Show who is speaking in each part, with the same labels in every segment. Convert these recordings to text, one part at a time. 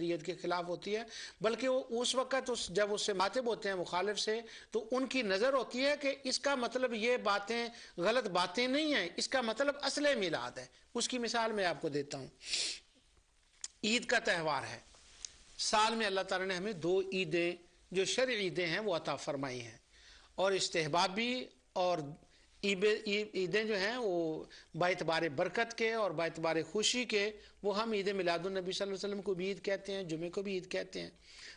Speaker 1: شریعت کے خلاف ہوتی ہے، بلکہ وہ اس وقت جب اس سے مخاطب ہوتے ہیں مخالف سے، تو ان کی نظر ہوتی ہے کہ اس کا مطلب یہ باتیں غلط باتیں نہیں ہیں، اس کا مطلب اصل میلاد ہے۔ اس کی مثال میں آپ کو دیتا ہوں۔ عید کا تہوار ہے، سال میں اللہ تعالیٰ نے ہمیں 2 عیدیں جو شرعی عیدیں ہیں وہ عطا فرمائی ہیں، اور استحبابی اور عیدیں جو ہیں وہ باعتبار برکت کے اور باعتبار خوشی کے، وہ ہم عید میلاد النبی صلی اللہ علیہ وسلم کو بھی عید کہتے ہیں، جمعے کو بھی عید کہتے ہیں۔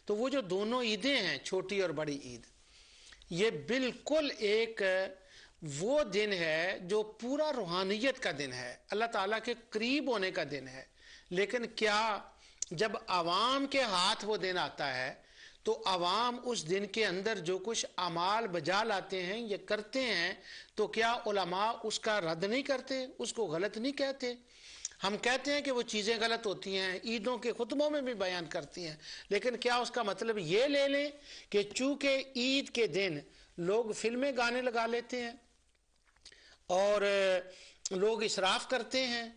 Speaker 1: تو وہ جو دونوں عیدیں ہیں، چھوٹی اور بڑی عید، یہ بالکل ایک وہ دن ہے جو پورا روحانیت کا دن ہے، اللہ تعالیٰ کے قریب ہونے کا دن ہے۔ لیکن کیا جب عوام کے ہاتھ وہ دن آتا ہے تو عوام اس دن کے اندر جو کچھ اعمال بجا لاتے ہیں یا کرتے ہیں، تو کیا علماء اس کا رد نہیں کرتے، اس کو غلط نہیں کہتے؟ ہم کہتے ہیں کہ وہ چیزیں غلط ہوتی ہیں، عیدوں کے خطبوں میں بھی بیان کرتی ہیں، لیکن کیا اس کا مطلب یہ لے لیں کہ چونکہ عید کے دن لوگ فلمیں گانے لگا لیتے ہیں اور لوگ اسراف کرتے ہیں،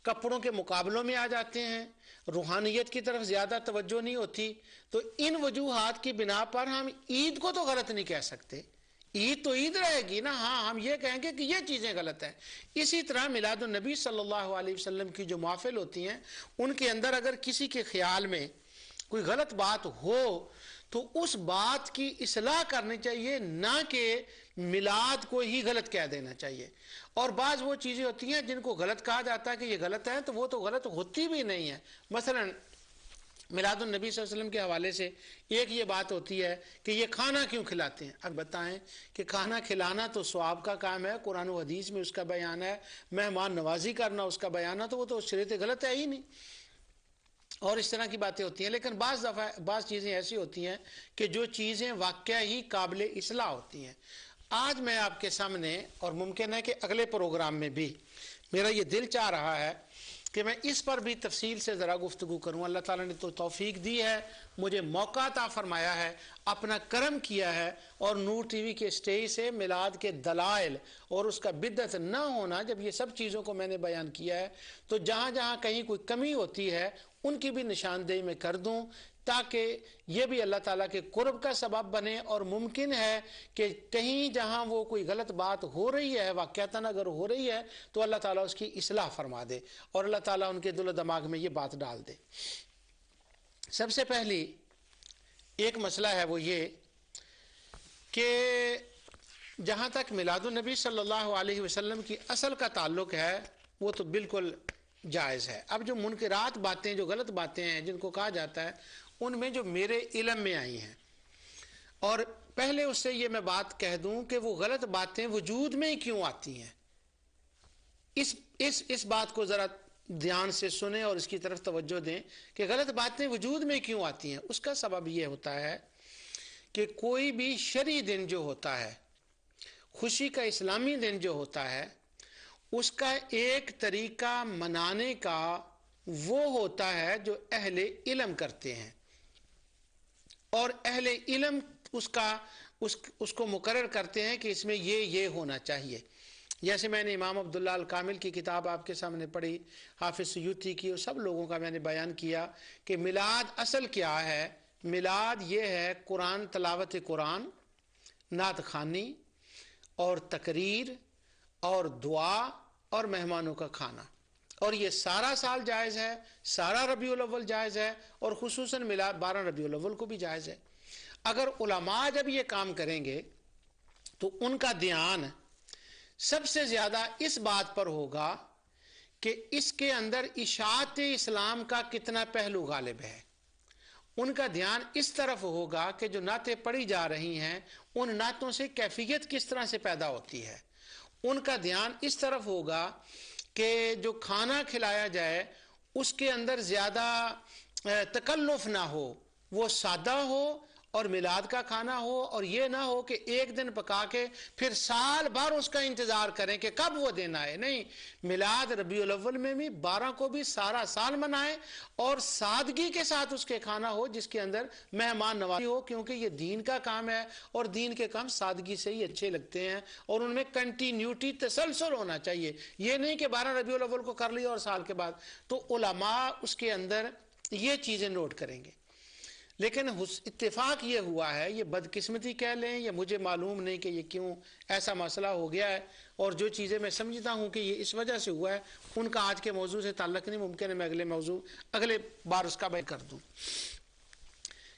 Speaker 1: کپڑوں کے مقابلوں میں آ جاتے ہیں، روحانیت کی طرف زیادہ توجہ نہیں ہوتی، تو ان وجوہات کی بنا پر ہم عید کو تو غلط نہیں کہہ سکتے؟ عید تو عید رہے گی نا، ہاں ہم یہ کہیں گے کہ یہ چیزیں غلط ہیں۔ اسی طرح میلاد النبی صلی اللہ علیہ وسلم کی جو محافل ہوتی ہیں، ان کے اندر اگر کسی کے خیال میں کوئی غلط بات ہو تو اس بات کی اصلاح کرنی چاہیے، نہ کہ میلاد کو ہی غلط کہہ دینا چاہیے۔ اور بعض وہ چیزیں ہوتی ہیں جن کو غلط کہا جاتا ہے کہ یہ غلط ہے، تو وہ تو غلط ہوتی بھی نہیں ہے۔ مثلا میلاد النبی صلی اللہ علیہ وسلم کے حوالے سے ایک یہ بات ہوتی ہے کہ یہ کھانا کیوں کھلاتے ہیں؟ اب بتائیں کہ کھانا کھلانا تو ثواب کا کام ہے، قرآن و حدیث میں اس کا بیان ہے، مہمان نوازی کرنا اس کا بیان ہے، تو وہ تو شریعت غلط ہے ہی نہیں، اور اس طرح کی باتیں ہوتی ہیں۔ لیکن بعض چیزیں ایسی ہوتی ہیں کہ جو چیزیں واقعہ ہی قابل اصلاح ہوتی ہیں۔ آج میں آپ کے سامنے، اور ممکن ہے کہ اگلے پروگرام میں بھی، میرا یہ دل چاہ رہا ہے کہ میں اس پر بھی تفصیل سے ذرا گفتگو کروں۔ اللہ تعالیٰ نے تو توفیق دی ہے، مجھے موقع عطا فرمایا ہے، اپنا کرم کیا ہے، اور نور ٹی وی کے اسٹیج سے میلاد کے دلائل اور اس کا بدعت نہ ہونا، جب یہ سب چیزوں کو میں نے بیان کیا ہے، تو جہاں جہاں کہیں کوئی کمی ہوتی ہے ان کی بھی نشاندہی میں کر دوں، تاکہ یہ بھی اللہ تعالیٰ کے قرب کا سبب بنے۔ اور ممکن ہے کہ کہیں جہاں وہ کوئی غلط بات ہو رہی ہے، واقعتاً اگر ہو رہی ہے، تو اللہ تعالیٰ اس کی اصلاح فرما دے اور اللہ تعالیٰ ان کے دل و دماغ میں یہ بات ڈال دے۔ سب سے پہلی ایک مسئلہ ہے وہ یہ کہ جہاں تک میلاد النبی صلی اللہ علیہ وسلم کی اصل کا تعلق ہے، وہ تو بالکل جائز ہے۔ اب جو منکرات باتیں، جو غلط باتیں ہیں جن کو کہا جاتا ہے، ان میں جو میرے علم میں آئی ہیں، اور پہلے اس سے یہ میں بات کہہ دوں کہ وہ غلط باتیں وجود میں ہی کیوں آتی ہیں، اس بات کو ذرا دھیان سے سنیں اور اس کی طرف توجہ دیں کہ غلط باتیں وجود میں کیوں آتی ہیں۔ اس کا سبب یہ ہوتا ہے کہ کوئی بھی شرعی دن جو ہوتا ہے، خوشی کا اسلامی دن جو ہوتا ہے، اس کا ایک طریقہ منانے کا وہ ہوتا ہے جو اہل علم کرتے ہیں، اور اہل علم اس کو مقرر کرتے ہیں کہ اس میں یہ ہونا چاہیے۔ جیسے میں نے امام عبداللہ الکامل کی کتاب آپ کے سامنے پڑھی، حافظ سیوطی کی، اور سب لوگوں کا میں نے بیان کیا کہ میلاد اصل کیا ہے۔ میلاد یہ ہے قرآن، تلاوت قرآن، نعت خوانی اور تقریر اور دعا اور مہمانوں کا کھانا، اور یہ سارا سال جائز ہے، سارا ربیع الاول جائز ہے، اور خصوصاً میلاد 12 ربیع الاول کو بھی جائز ہے۔ اگر علماء جب یہ کام کریں گے تو ان کا دھیان سب سے زیادہ اس بات پر ہوگا کہ اس کے اندر اشاعت اسلام کا کتنا پہلو غالب ہے۔ ان کا دھیان اس طرف ہوگا کہ جو نعتیں پڑھی جا رہی ہیں، ان نعتوں سے کیفیت کس طرح سے پیدا ہوتی ہے۔ ان کا دھیان اس طرف ہوگا کہ جو کھانا کھلایا جائے اس کے اندر زیادہ تکلف نہ ہو، وہ سادہ ہو، اور میلاد کا کھانا ہو، اور یہ نہ ہو کہ ایک دن پکا کے پھر سال بھر اس کا انتظار کریں کہ کب وہ دن آئے۔ نہیں، میلاد ربیع الاول میں بھی 12 کو بھی سارا سال منائیں، اور سادگی کے ساتھ اس کے کھانا ہو جس کے اندر مہمان نوازی ہو، کیونکہ یہ دین کا کام ہے، اور دین کے کام سادگی سے ہی اچھے لگتے ہیں، اور ان میں کنٹینیوٹی، تسلسل ہونا چاہیے۔ یہ نہیں کہ 12 ربیع الاول کو کر لیا اور سال کے بعد۔ تو علماء اس کے اندر یہ چیزیں نوٹ کریں گے. لیکن اتفاق یہ ہوا ہے، یہ بدقسمتی کہہ لیں یا مجھے معلوم نہیں کہ یہ کیوں ایسا مسئلہ ہو گیا ہے، اور جو چیزیں میں سمجھتا ہوں کہ یہ اس وجہ سے ہوا ہے ان کا آج کے موضوع سے تعلق نہیں. ممکن ہے میں اگلے بار اس کا بیان کر دوں.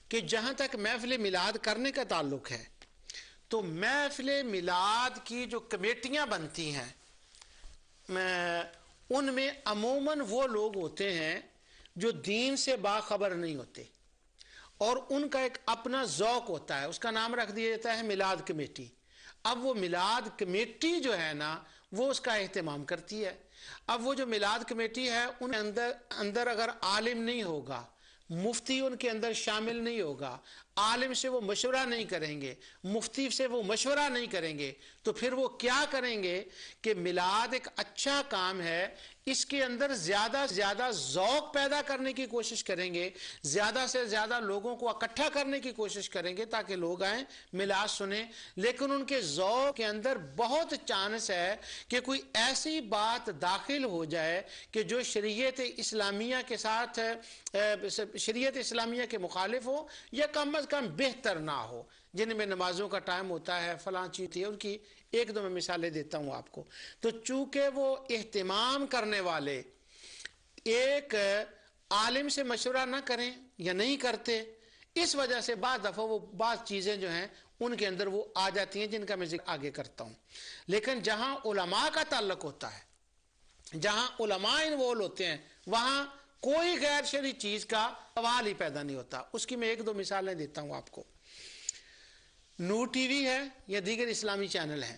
Speaker 1: کہ جہاں تک محفل میلاد کرنے کا تعلق ہے تو محفل میلاد کی جو کمیٹیاں بنتی ہیں ان میں عموماً وہ لوگ ہوتے ہیں جو دین سے باخبر نہیں ہوتے، اور ان کا ایک اپنا ذوق ہوتا ہے، اس کا نام رکھ دیا جاتا ہے میلاد کمیٹی. اب وہ میلاد کمیٹی جو ہے نا وہ اس کا اہتمام کرتی ہے. اب وہ جو میلاد کمیٹی ہے ان کے اندر اگر عالم نہیں ہوگا، مفتی ان کے اندر شامل نہیں ہوگا، عالم سے وہ مشورہ نہیں کریں گے، مفتی سے وہ مشورہ نہیں کریں گے، تو پھر وہ کیا کریں گے کہ میلاد ایک اچھا کام ہے، اس کے اندر زیادہ سے زیادہ ذوق پیدا کرنے کی کوشش کریں گے، زیادہ سے زیادہ لوگوں کو اکٹھا کرنے کی کوشش کریں گے تاکہ لوگ آئیں میلاد سنیں. لیکن ان کے ذوق کے اندر بہت چانس ہے کہ کوئی ایسی بات داخل ہو جائے کہ جو شریعت اسلامیہ کے ساتھ شریعت اسلامیہ کے مخالف ہو یا کم از کم بہتر نہ ہو. جن میں نمازوں کا ٹائم ہوتا ہے، فلاں چیز ہے، ان کی ایک دو میں مثالیں دیتا ہوں آپ کو. تو چونکہ وہ اہتمام کرنے والے ایک عالم سے مشورہ نہ کریں یا نہیں کرتے، اس وجہ سے بعض دفعہ وہ بعض چیزیں جو ہیں ان کے اندر وہ آ جاتی ہیں جن کا میں ذکر آگے کرتا ہوں. لیکن جہاں علماء کا تعلق ہوتا ہے، جہاں علماء انوالو ہوتے ہیں، وہاں کوئی غیر شرعی چیز کا سوال ہی پیدا نہیں ہوتا. اس کی میں ایک دو مثالیں دیتا ہوں آپ کو. نور ٹی وی ہے یا دیگر اسلامی چینل ہیں،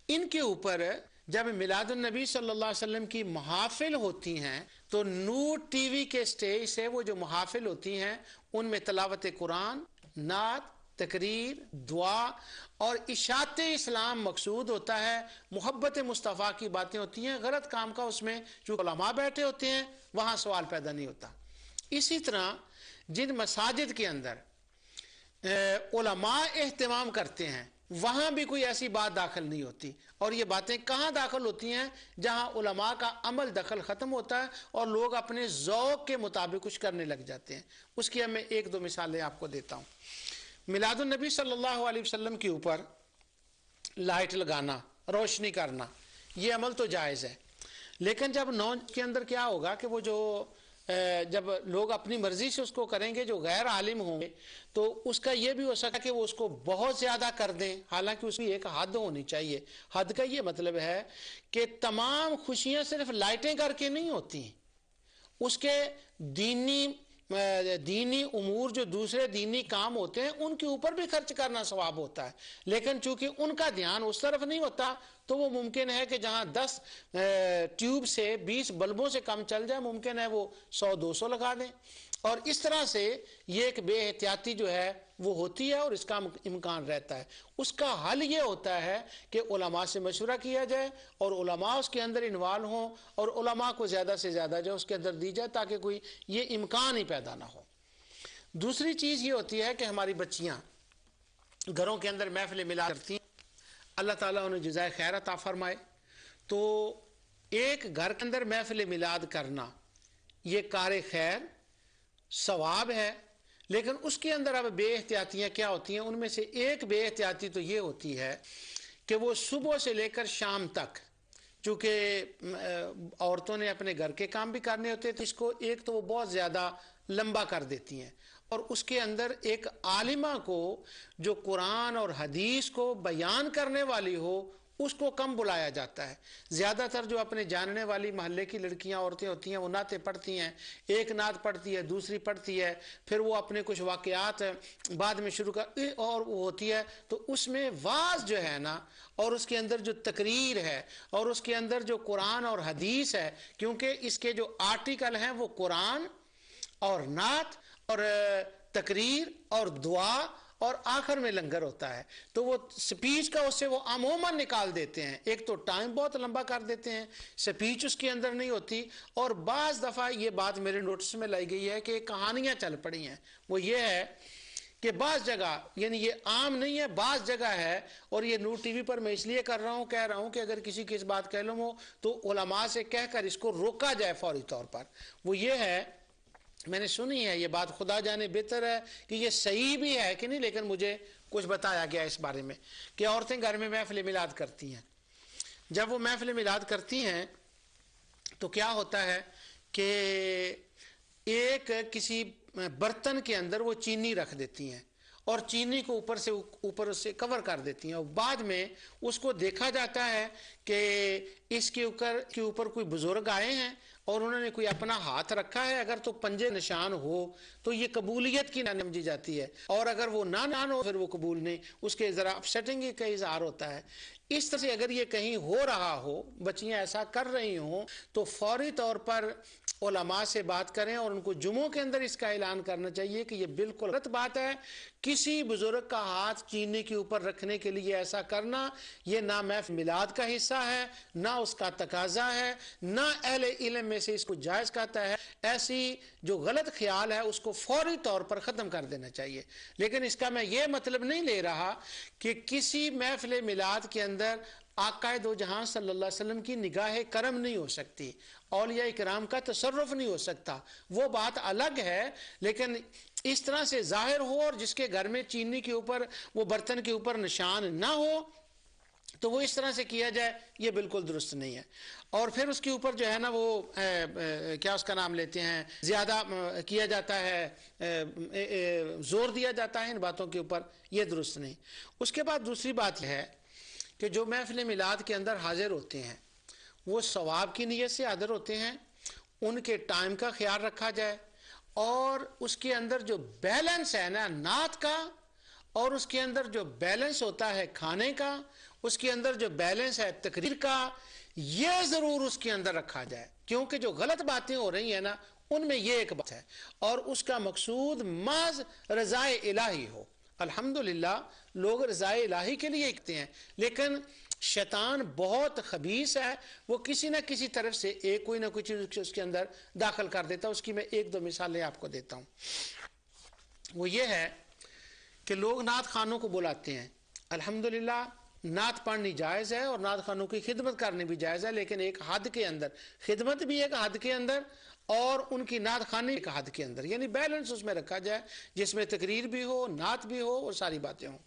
Speaker 1: ان کے اوپر جب میلاد النبی صلی اللہ علیہ وسلم کی محافل ہوتی ہیں تو نور ٹی وی کے سٹیج سے وہ جو محافل ہوتی ہیں ان میں تلاوت قرآن، نعت، تقریر، دعا اور اشاعت اسلام مقصود ہوتا ہے. محبت مصطفیٰ کی باتیں ہوتی ہیں. غلط کام کا اس میں جو علماء بیٹھے ہوتے ہیں وہاں سوال پیدا نہیں ہوتا. اسی طرح جن مساجد کے اندر علماء اہتمام کرتے ہیں وہاں بھی کوئی ایسی بات داخل نہیں ہوتی. اور یہ باتیں کہاں داخل ہوتی ہیں؟ جہاں علماء کا عمل دخل ختم ہوتا ہے اور لوگ اپنے ذوق کے مطابق کچھ کرنے لگ جاتے ہیں. اس کی میں ایک دو مثالیں آپ کو دیتا ہوں. میلاد النبی صلی اللہ علیہ وسلم کے اوپر لائٹ لگانا، روشنی کرنا، یہ عمل تو جائز ہے. لیکن جب کے اندر کیا ہوگا کہ وہ جو جب لوگ اپنی مرضی سے اس کو کریں گے، جو غیر عالم ہوں گے، تو اس کا یہ بھی ہو سکتا کہ وہ اس کو بہت زیادہ کر دیں. حالانکہ اس کی ایک حد ہونی چاہیے. حد کا یہ مطلب ہے کہ تمام خوشیاں صرف لائٹیں کر کے نہیں ہوتی ہیں. اس کے دینی امور جو دوسرے دینی کام ہوتے ہیں ان کے اوپر بھی خرچ کرنا ثواب ہوتا ہے. لیکن چونکہ ان کا دھیان اس طرف نہیں ہوتا تو وہ ممکن ہے کہ جہاں 10 ٹیوب سے 20 بلبوں سے کم چل جائے، ممکن ہے وہ 100-200 لگا دیں. اور اس طرح سے یہ ایک بے احتیاطی جو ہے وہ ہوتی ہے اور اس کا امکان رہتا ہے. اس کا حل یہ ہوتا ہے کہ علماء سے مشورہ کیا جائے اور علماء اس کے اندر انوالو ہوں اور علماء کو زیادہ سے زیادہ جو اس کے اندر دی جائے تاکہ کوئی یہ امکان ہی پیدا نہ ہو. دوسری چیز یہ ہوتی ہے کہ ہماری بچیاں گھروں کے اندر محفل میلاد کرتی ہیں. اللہ تعالیٰ انہیں جزائے خیر عطا فرمائے. تو ایک گھر کے اندر محفل میلاد کرنا یہ کار خیر ثواب ہے. لیکن اس کے اندر اب بے احتیاطیاں کیا ہوتی ہیں؟ ان میں سے ایک بے احتیاطی تو یہ ہوتی ہے کہ وہ صبح سے لے کر شام تک، چونکہ عورتوں نے اپنے گھر کے کام بھی کرنے ہوتے تو اس کو ایک تو وہ بہت زیادہ لمبا کر دیتی ہیں، اور اس کے اندر ایک عالمہ کو جو قرآن اور حدیث کو بیان کرنے والی ہو اس کو کم بلایا جاتا ہے. زیادہ تر جو اپنے جاننے والی محلے کی لڑکیاں عورتیں ہوتی ہیں وہ نعتیں پڑھتی ہیں. ایک نعت پڑھتی ہے، دوسری پڑھتی ہے، پھر وہ اپنے کچھ واقعات بعد میں شروع اور وہ ہوتی ہے. تو اس میں واعظ جو ہے نا اور اس کے اندر جو تقریر ہے اور اس کے اندر جو قرآن اور حدیث ہے، کیونکہ اس کے جو آرٹیکل ہیں وہ قرآن اور نعت اور تقریر اور دعا اور آخر میں لنگر ہوتا ہے. تو وہ سپیچ کا اس سے وہ عموماً نکال دیتے ہیں. ایک تو ٹائم بہت لمبا کر دیتے ہیں، سپیچ اس کے اندر نہیں ہوتی. اور بعض دفعہ یہ بات میرے نوٹس میں لائی گئی ہے کہ کہانیاں چل پڑی ہیں. وہ یہ ہے کہ بعض جگہ، یعنی یہ عام نہیں ہے، بعض جگہ ہے، اور یہ نور ٹی وی پر میں اس لیے کہہ رہا ہوں کہ اگر کسی کی اس بات کا علم ہو تو علماء سے کہہ کر اس کو روکا جائے فوری طور پر. وہ یہ ہے میں نے سنی ہے یہ بات، خدا جانے بہتر ہے کہ یہ صحیح بھی ہے کہ نہیں، لیکن مجھے کچھ بتایا گیا اس بارے میں کہ عورتیں گھر میں محفل میلاد کرتی ہیں. جب وہ محفل میلاد کرتی ہیں تو کیا ہوتا ہے کہ ایک کسی برتن کے اندر وہ چینی رکھ دیتی ہیں اور چینی کو اوپر سے کور کر دیتی ہیں، اور بعد میں اس کو دیکھا جاتا ہے کہ اس کے اوپر کوئی بزرگ آئے ہیں اور انہوں نے کوئی اپنا ہاتھ رکھا ہے. اگر تو پنجے نشان ہو تو یہ قبولیت کی نام سمجھی جاتی ہے، اور اگر وہ نہ ہو پھر وہ قبول نہیں، اس کے ذرا اپسیٹنگ کا اظہار ہوتا ہے. اس طرح سے اگر یہ کہیں ہو رہا ہو، بچیاں ایسا کر رہی ہوں، تو فوری طور پر علماء سے بات کریں اور ان کو جمعوں کے اندر اس کا اعلان کرنا چاہیے کہ یہ بالکل غلط بات ہے. کسی بزرگ کا ہاتھ چینی کے اوپر رکھنے کے لیے ایسا کرنا یہ نہ محفل میلاد کا حصہ ہے، نہ اس کا تقاضا ہے، نہ اہل علم میں سے اس کو جائز کہتا ہے. ایسی جو غلط خیال ہے اس کو فوری طور پر ختم کر دینا چاہیے. لیکن اس کا میں یہ مطلب نہیں لے رہا کہ کسی محفل میلاد کے اندر آقا دو جہاں صلی اللہ علیہ وسلم کی نگاہ کرم نہیں ہو سکتی، اولیاء کرام کا تصرف نہیں ہو سکتا، وہ بات الگ ہے. لیکن اس طرح سے ظاہر ہو اور جس کے گھر میں چینی کے اوپر وہ برتن کے اوپر نشان نہ ہو تو وہ اس طرح سے کیا جائے، یہ بالکل درست نہیں ہے. اور پھر اس کے اوپر جو ہے نا وہ کیا اس کا نام لیتے ہیں، زیادہ کیا جاتا ہے، زور دیا جاتا ہے ان باتوں کے اوپر، یہ درست نہیں. اس کے بعد دوسری بات یہ ہے کہ جو محفل میلاد کے اندر حاضر ہوتے ہیں وہ ثواب کی نیت سے حاضر ہوتے ہیں، ان کے ٹائم کا خیال رکھا جائے، اور اس کے اندر جو بیلنس ہے نا نعت کا، اور اس کے اندر جو بیلنس ہوتا ہے کھانے کا، اس کے اندر جو بیلنس ہے تقریر کا، یہ ضرور اس کے اندر رکھا جائے. کیونکہ جو غلط باتیں ہو رہی ہیں نا ان میں یہ ایک بات ہے، اور اس کا مقصود محض رضا الہی ہو. الحمدللہ لوگ رضا الہی کے لیے کہتے ہیں، لیکن شیطان بہت خبیث ہے، وہ کسی نہ کسی طرف سے کوئی نہ کوئی چیز اس کے اندر داخل کر دیتا. اس کی میں ایک دو مثالیں آپ کو دیتا ہوں. وہ یہ ہے کہ لوگ نعت خانوں کو بلاتے ہیں. الحمدللہ نعت پڑھنی جائز ہے اور نعت خانوں کی خدمت کرنی بھی جائز ہے، لیکن ایک حد کے اندر، خدمت بھی ایک حد کے اندر اور ان کی نعت خوانی ایک حد کے اندر، یعنی بیلنس اس میں رکھا جائے جس میں تقریر بھی ہو، نعت بھی ہو اور ساری باتیں ہوں.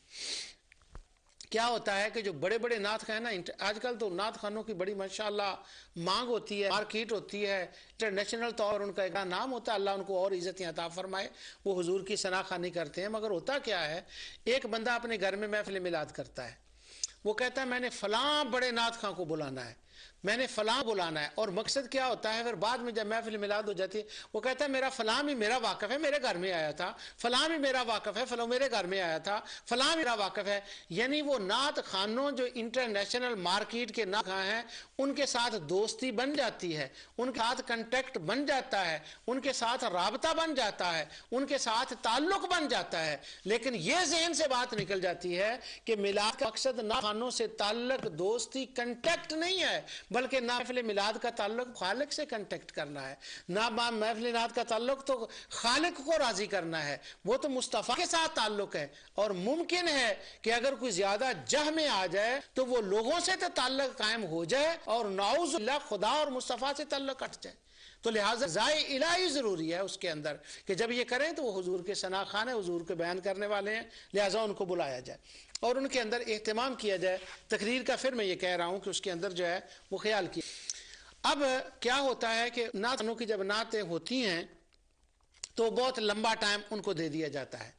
Speaker 1: کیا ہوتا ہے کہ جو بڑے بڑے نعت خان نا، آج کل تو نعت خانوں کی بڑی ماشاءاللہ مانگ ہوتی ہے، مارکیٹ ہوتی ہے، انٹرنیشنل طور ان کا ایک نام ہوتا ہے، اللہ ان کو اور عزتیں عطا فرمائے، وہ حضور کی ثنا خوانی کرتے ہیں. مگر ہوتا کیا ہے، ایک بندہ اپنے گھر میں محفل میلاد کرتا ہے، وہ کہتا ہے میں نے فلاں بڑے نعت خان کو بلانا ہے، میں نے فلاں بلانا ہے، اور مقصد کیا ہوتا ہے پھر بعد میں جب محفل میلاد ہو جاتی ہے وہ کہتا ہے میرا فلاں بھی میرا واقف ہے، میرے گھر میں آیا تھا، فلاں بھی میرا واقف ہے، فلاں میرے گھر میں آیا تھا، فلاں میرا واقف ہے. یعنی وہ نعت خانوں جو انٹرنیشنل مارکیٹ کے نعت خان ہیں ان کے ساتھ دوستی بن جاتی ہے، ان کے ساتھ کنٹیکٹ بن جاتا ہے، ان کے ساتھ رابطہ بن جاتا ہے، ان کے ساتھ تعلق بن جاتا ہے. لیکن یہ ذہن سے بات نکل جاتی ہے کہ میلاد کا مقصد نعت خانوں سے تعلق، دوستی، کنٹیکٹ نہیں ہے، بلکہ محفل میلاد کا تعلق خالق سے کنٹیکٹ کرنا ہے. محفل میلاد کا تعلق تو خالق کو راضی کرنا ہے، وہ تو مصطفیٰ کے ساتھ تعلق ہے. اور ممکن ہے کہ اگر کوئی زیادہ جہ میں آ جائے تو وہ لوگوں سے تو تعلق قائم ہو جائے اور نعوذ باللہ خدا اور مصطفیٰ سے تعلق کٹ جائے. تو لہٰذا رضا الہی ضروری ہے اس کے اندر کہ جب یہ کریں تو وہ حضور کے ثنا خوان ہیں، حضور کے بیان کرنے والے ہیں، لہٰذا ان کو بلایا جائے اور ان کے اندر اہتمام کیا جائے. تقریر کا پھر میں یہ کہہ رہا ہوں کہ اس کے اندر جو ہے وہ خیال کیا. اب کیا ہوتا ہے کہ نعت خانوں کی جب نعتیں ہوتی ہیں تو بہت لمبا ٹائم ان کو دے دیا جاتا ہے،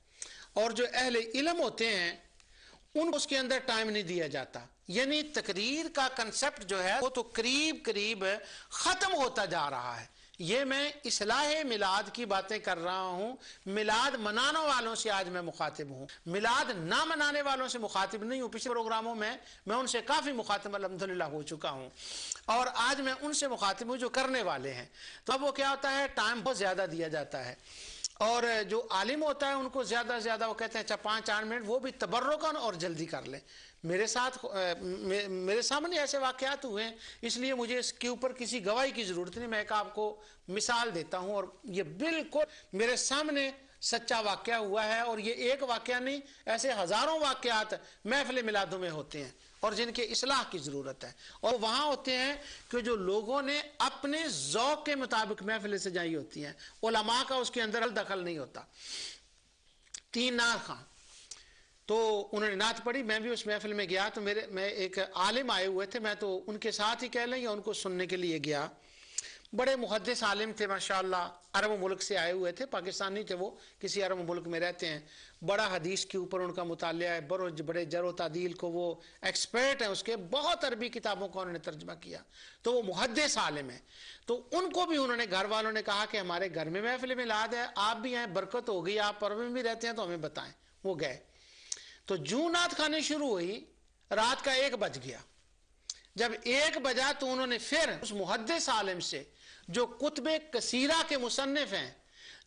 Speaker 1: اور جو اہل علم ہوتے ہیں ان کو اس کے اندر ٹائم نہیں دیا جاتا. یعنی تقریر کا کنسپٹ جو ہے وہ تو قریب قریب ختم ہوتا جا رہا ہے. یہ میں اصلاح میلاد کی باتیں کر رہا ہوں، میلاد منانے والوں سے آج میں مخاطب ہوں، میلاد نہ منانے والوں سے مخاطب نہیں ہوں. پچھلے پروگراموں میں ان سے کافی مخاطب الحمدللہ ہو چکا ہوں، اور آج میں ان سے مخاطب ہوں جو کرنے والے ہیں. تو اب وہ کیا ہوتا ہے، ٹائم بہت زیادہ دیا جاتا ہے، اور جو عالم ہوتا ہے ان کو زیادہ سے زیادہ وہ کہتے ہیں اچھا 5-8 منٹ وہ بھی تبرکاً اور جلدی کر لیں. میرے سامنے ایسے واقعات ہوئے ہیں، اس لیے مجھے اس کے اوپر کسی گواہی کی ضرورت نہیں. میں ایک آپ کو مثال دیتا ہوں، اور یہ بالکل میرے سامنے سچا واقعہ ہوا ہے، اور یہ ایک واقعہ نہیں، ایسے ہزاروں واقعات محفل میلادوں میں ہوتے ہیں اور جن کے اصلاح کی ضرورت ہے، اور وہاں ہوتے ہیں کہ جو لوگوں نے اپنے ذوق کے مطابق محفلیں سجائی ہوتی ہیں، علماء کا اس کے اندر دخل نہیں ہوتا۔ 3 نعت خواں تو انہوں نے نعت پڑھی، میں بھی اس محفل میں گیا، تو میں ایک عالم آئے ہوئے تھے، میں تو ان کے ساتھ ہی کہہ لیں یا ان کو سننے کے لیے گیا۔ بڑے محدث عالم تھے ماشاءاللہ، عرب ملک سے آئے ہوئے تھے، پاکستانی تھے، وہ کسی عرب ملک میں رہتے ہیں، بڑا حدیث کے اوپر ان کا مطالعہ ہے، بڑے جرح و تعدیل کو وہ ایکسپرٹ ہیں، اس کے بہت عربی کتابوں کا انہوں نے ترجمہ کیا، تو وہ محدث عالم ہیں۔ تو ان کو بھی انہوں نے، گھر والوں نے کہا کہ ہمارے گھر میں محفل میلاد ہے، آپ بھی ہیں، برکت ہوگی، آپ عرب میں بھی رہتے ہیں تو ہمیں بتائیں۔ وہ گئے تو جو نعت خانی شروع ہوئی، رات کا 1 بج گیا۔ جب 1 بجا تو انہوں نے پھر اس محدث عالم سے جو کتب کثیرہ کے مصنف ہیں،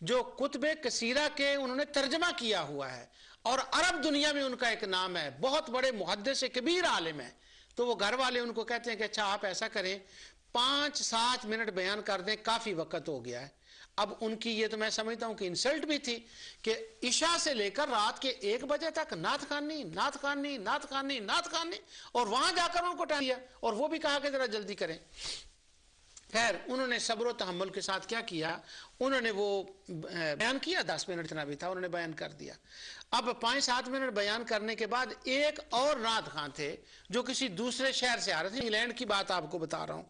Speaker 1: جو کتب کثیرہ کے انہوں نے ترجمہ کیا ہوا ہے، اور عرب دنیا میں ان کا ایک نام ہے، بہت بڑے محدث کبیر عالم ہیں، تو وہ گھر والے ان کو کہتے ہیں کہ اچھا آپ ایسا کریں 5-7 منٹ بیان کر دیں، کافی وقت ہو گیا ہے۔ اب ان کی یہ تو میں سمجھتا ہوں کہ انسلٹ بھی تھی کہ عشاء سے لے کر رات کے 1 بجے تک نعت خوانی، نعت خوانی، نعت خوانی، نعت خوانی، اور وہاں جا کر ان کو ٹائم دیا اور وہ بھی کہا کہ ذرا جلدی کریں۔ خیر انہوں نے صبر و تحمل کے ساتھ کیا کیا، انہوں نے وہ بیان کیا، 10 منٹ اتنا بھی تھا، انہوں نے بیان کر دیا۔ اب 5-7 منٹ بیان کرنے کے بعد ایک اور نعت خواں تھے جو کسی دوسرے شہر سے آ رہے تھے، انگلینڈ کی بات آپ کو بتا رہا ہوں،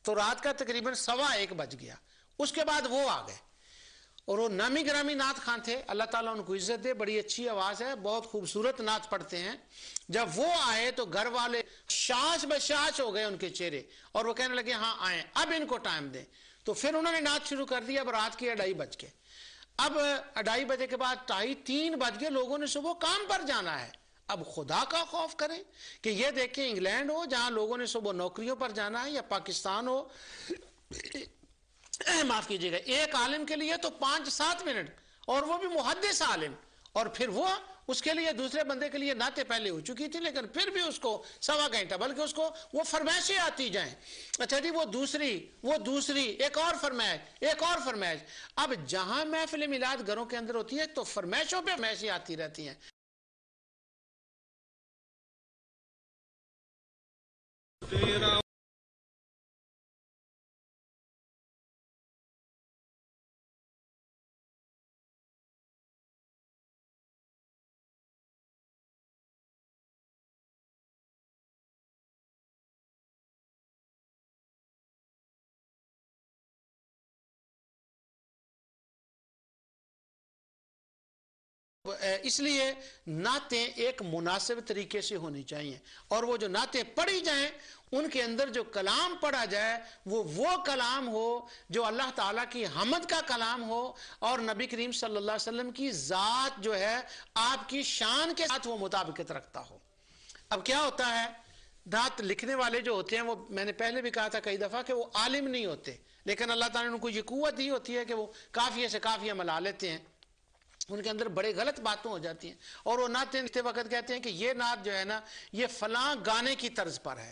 Speaker 1: تو رات کا تقریباً 1:15 بج گیا۔ اس کے بعد وہ آ گئے، اور وہ نامی گرامی نعت خواں تھے، اللہ تعالیٰ ان کو عزت دے، بڑی اچھی آواز ہے، بہت خوبصورت نعت پڑھتے ہیں۔ جب وہ آئے تو گھر والے شاش بشاش ہو گئے ان کے چہرے، اور وہ کہنے لگے ہاں آئیں، اب ان کو ٹائم دیں۔ تو پھر انہوں نے نعت شروع کر دی، اب رات کے 2:30 بج گئے۔ اب 2:30 بجے کے بعد 2:30-3 بج گئے، لوگوں نے صبح کام پر جانا ہے۔ اب خدا کا خوف کریں کہ یہ دیکھیں انگلینڈ ہو جہاں لوگوں نے صبح نوکریوں پر جانا ہے، یا پاکستان ہو، معاف کیجیے گا، ایک عالم کے لیے تو 5-7 منٹ، اور وہ بھی محدث عالم، اور پھر وہ اس کے لیے دوسرے بندے کے لیے نعتیں پہلے ہو چکی تھی، لیکن پھر بھی اس کو 1.25 گھنٹہ، بلکہ اس کو وہ فرمائشیں آتی جائیں، اچھا جی وہ دوسری ایک اور فرمائش۔ اب جہاں محفل میلاد گھروں کے اندر ہوتی ہے تو فرمائشوں پہ فرمائشیں آتی رہتی ہیں۔ اس لیے نعتیں ایک مناسب طریقے سے ہونی چاہیے، اور وہ جو نعتیں پڑھی جائیں ان کے اندر جو کلام پڑھا جائے وہ کلام ہو جو اللہ تعالیٰ کی حمد کا کلام ہو، اور نبی کریم صلی اللہ علیہ وسلم کی ذات جو ہے آپ کی شان کے ساتھ وہ مطابقت رکھتا ہو۔ اب کیا ہوتا ہے، نعت لکھنے والے جو ہوتے ہیں، وہ میں نے پہلے بھی کہا تھا کئی دفعہ کہ وہ عالم نہیں ہوتے، لیکن اللہ تعالیٰ نے ان کو یہ قوت دی ہوتی ہے کہ وہ قافیے سے قافیہ ملا لیتے ہیں، ان کے اندر بڑے غلط باتیں ہو جاتی ہیں، اور وہ نعتیں لکھتے وقت کہتے ہیں کہ یہ نعت جو ہے نا یہ فلاں گانے کی طرز پر ہے۔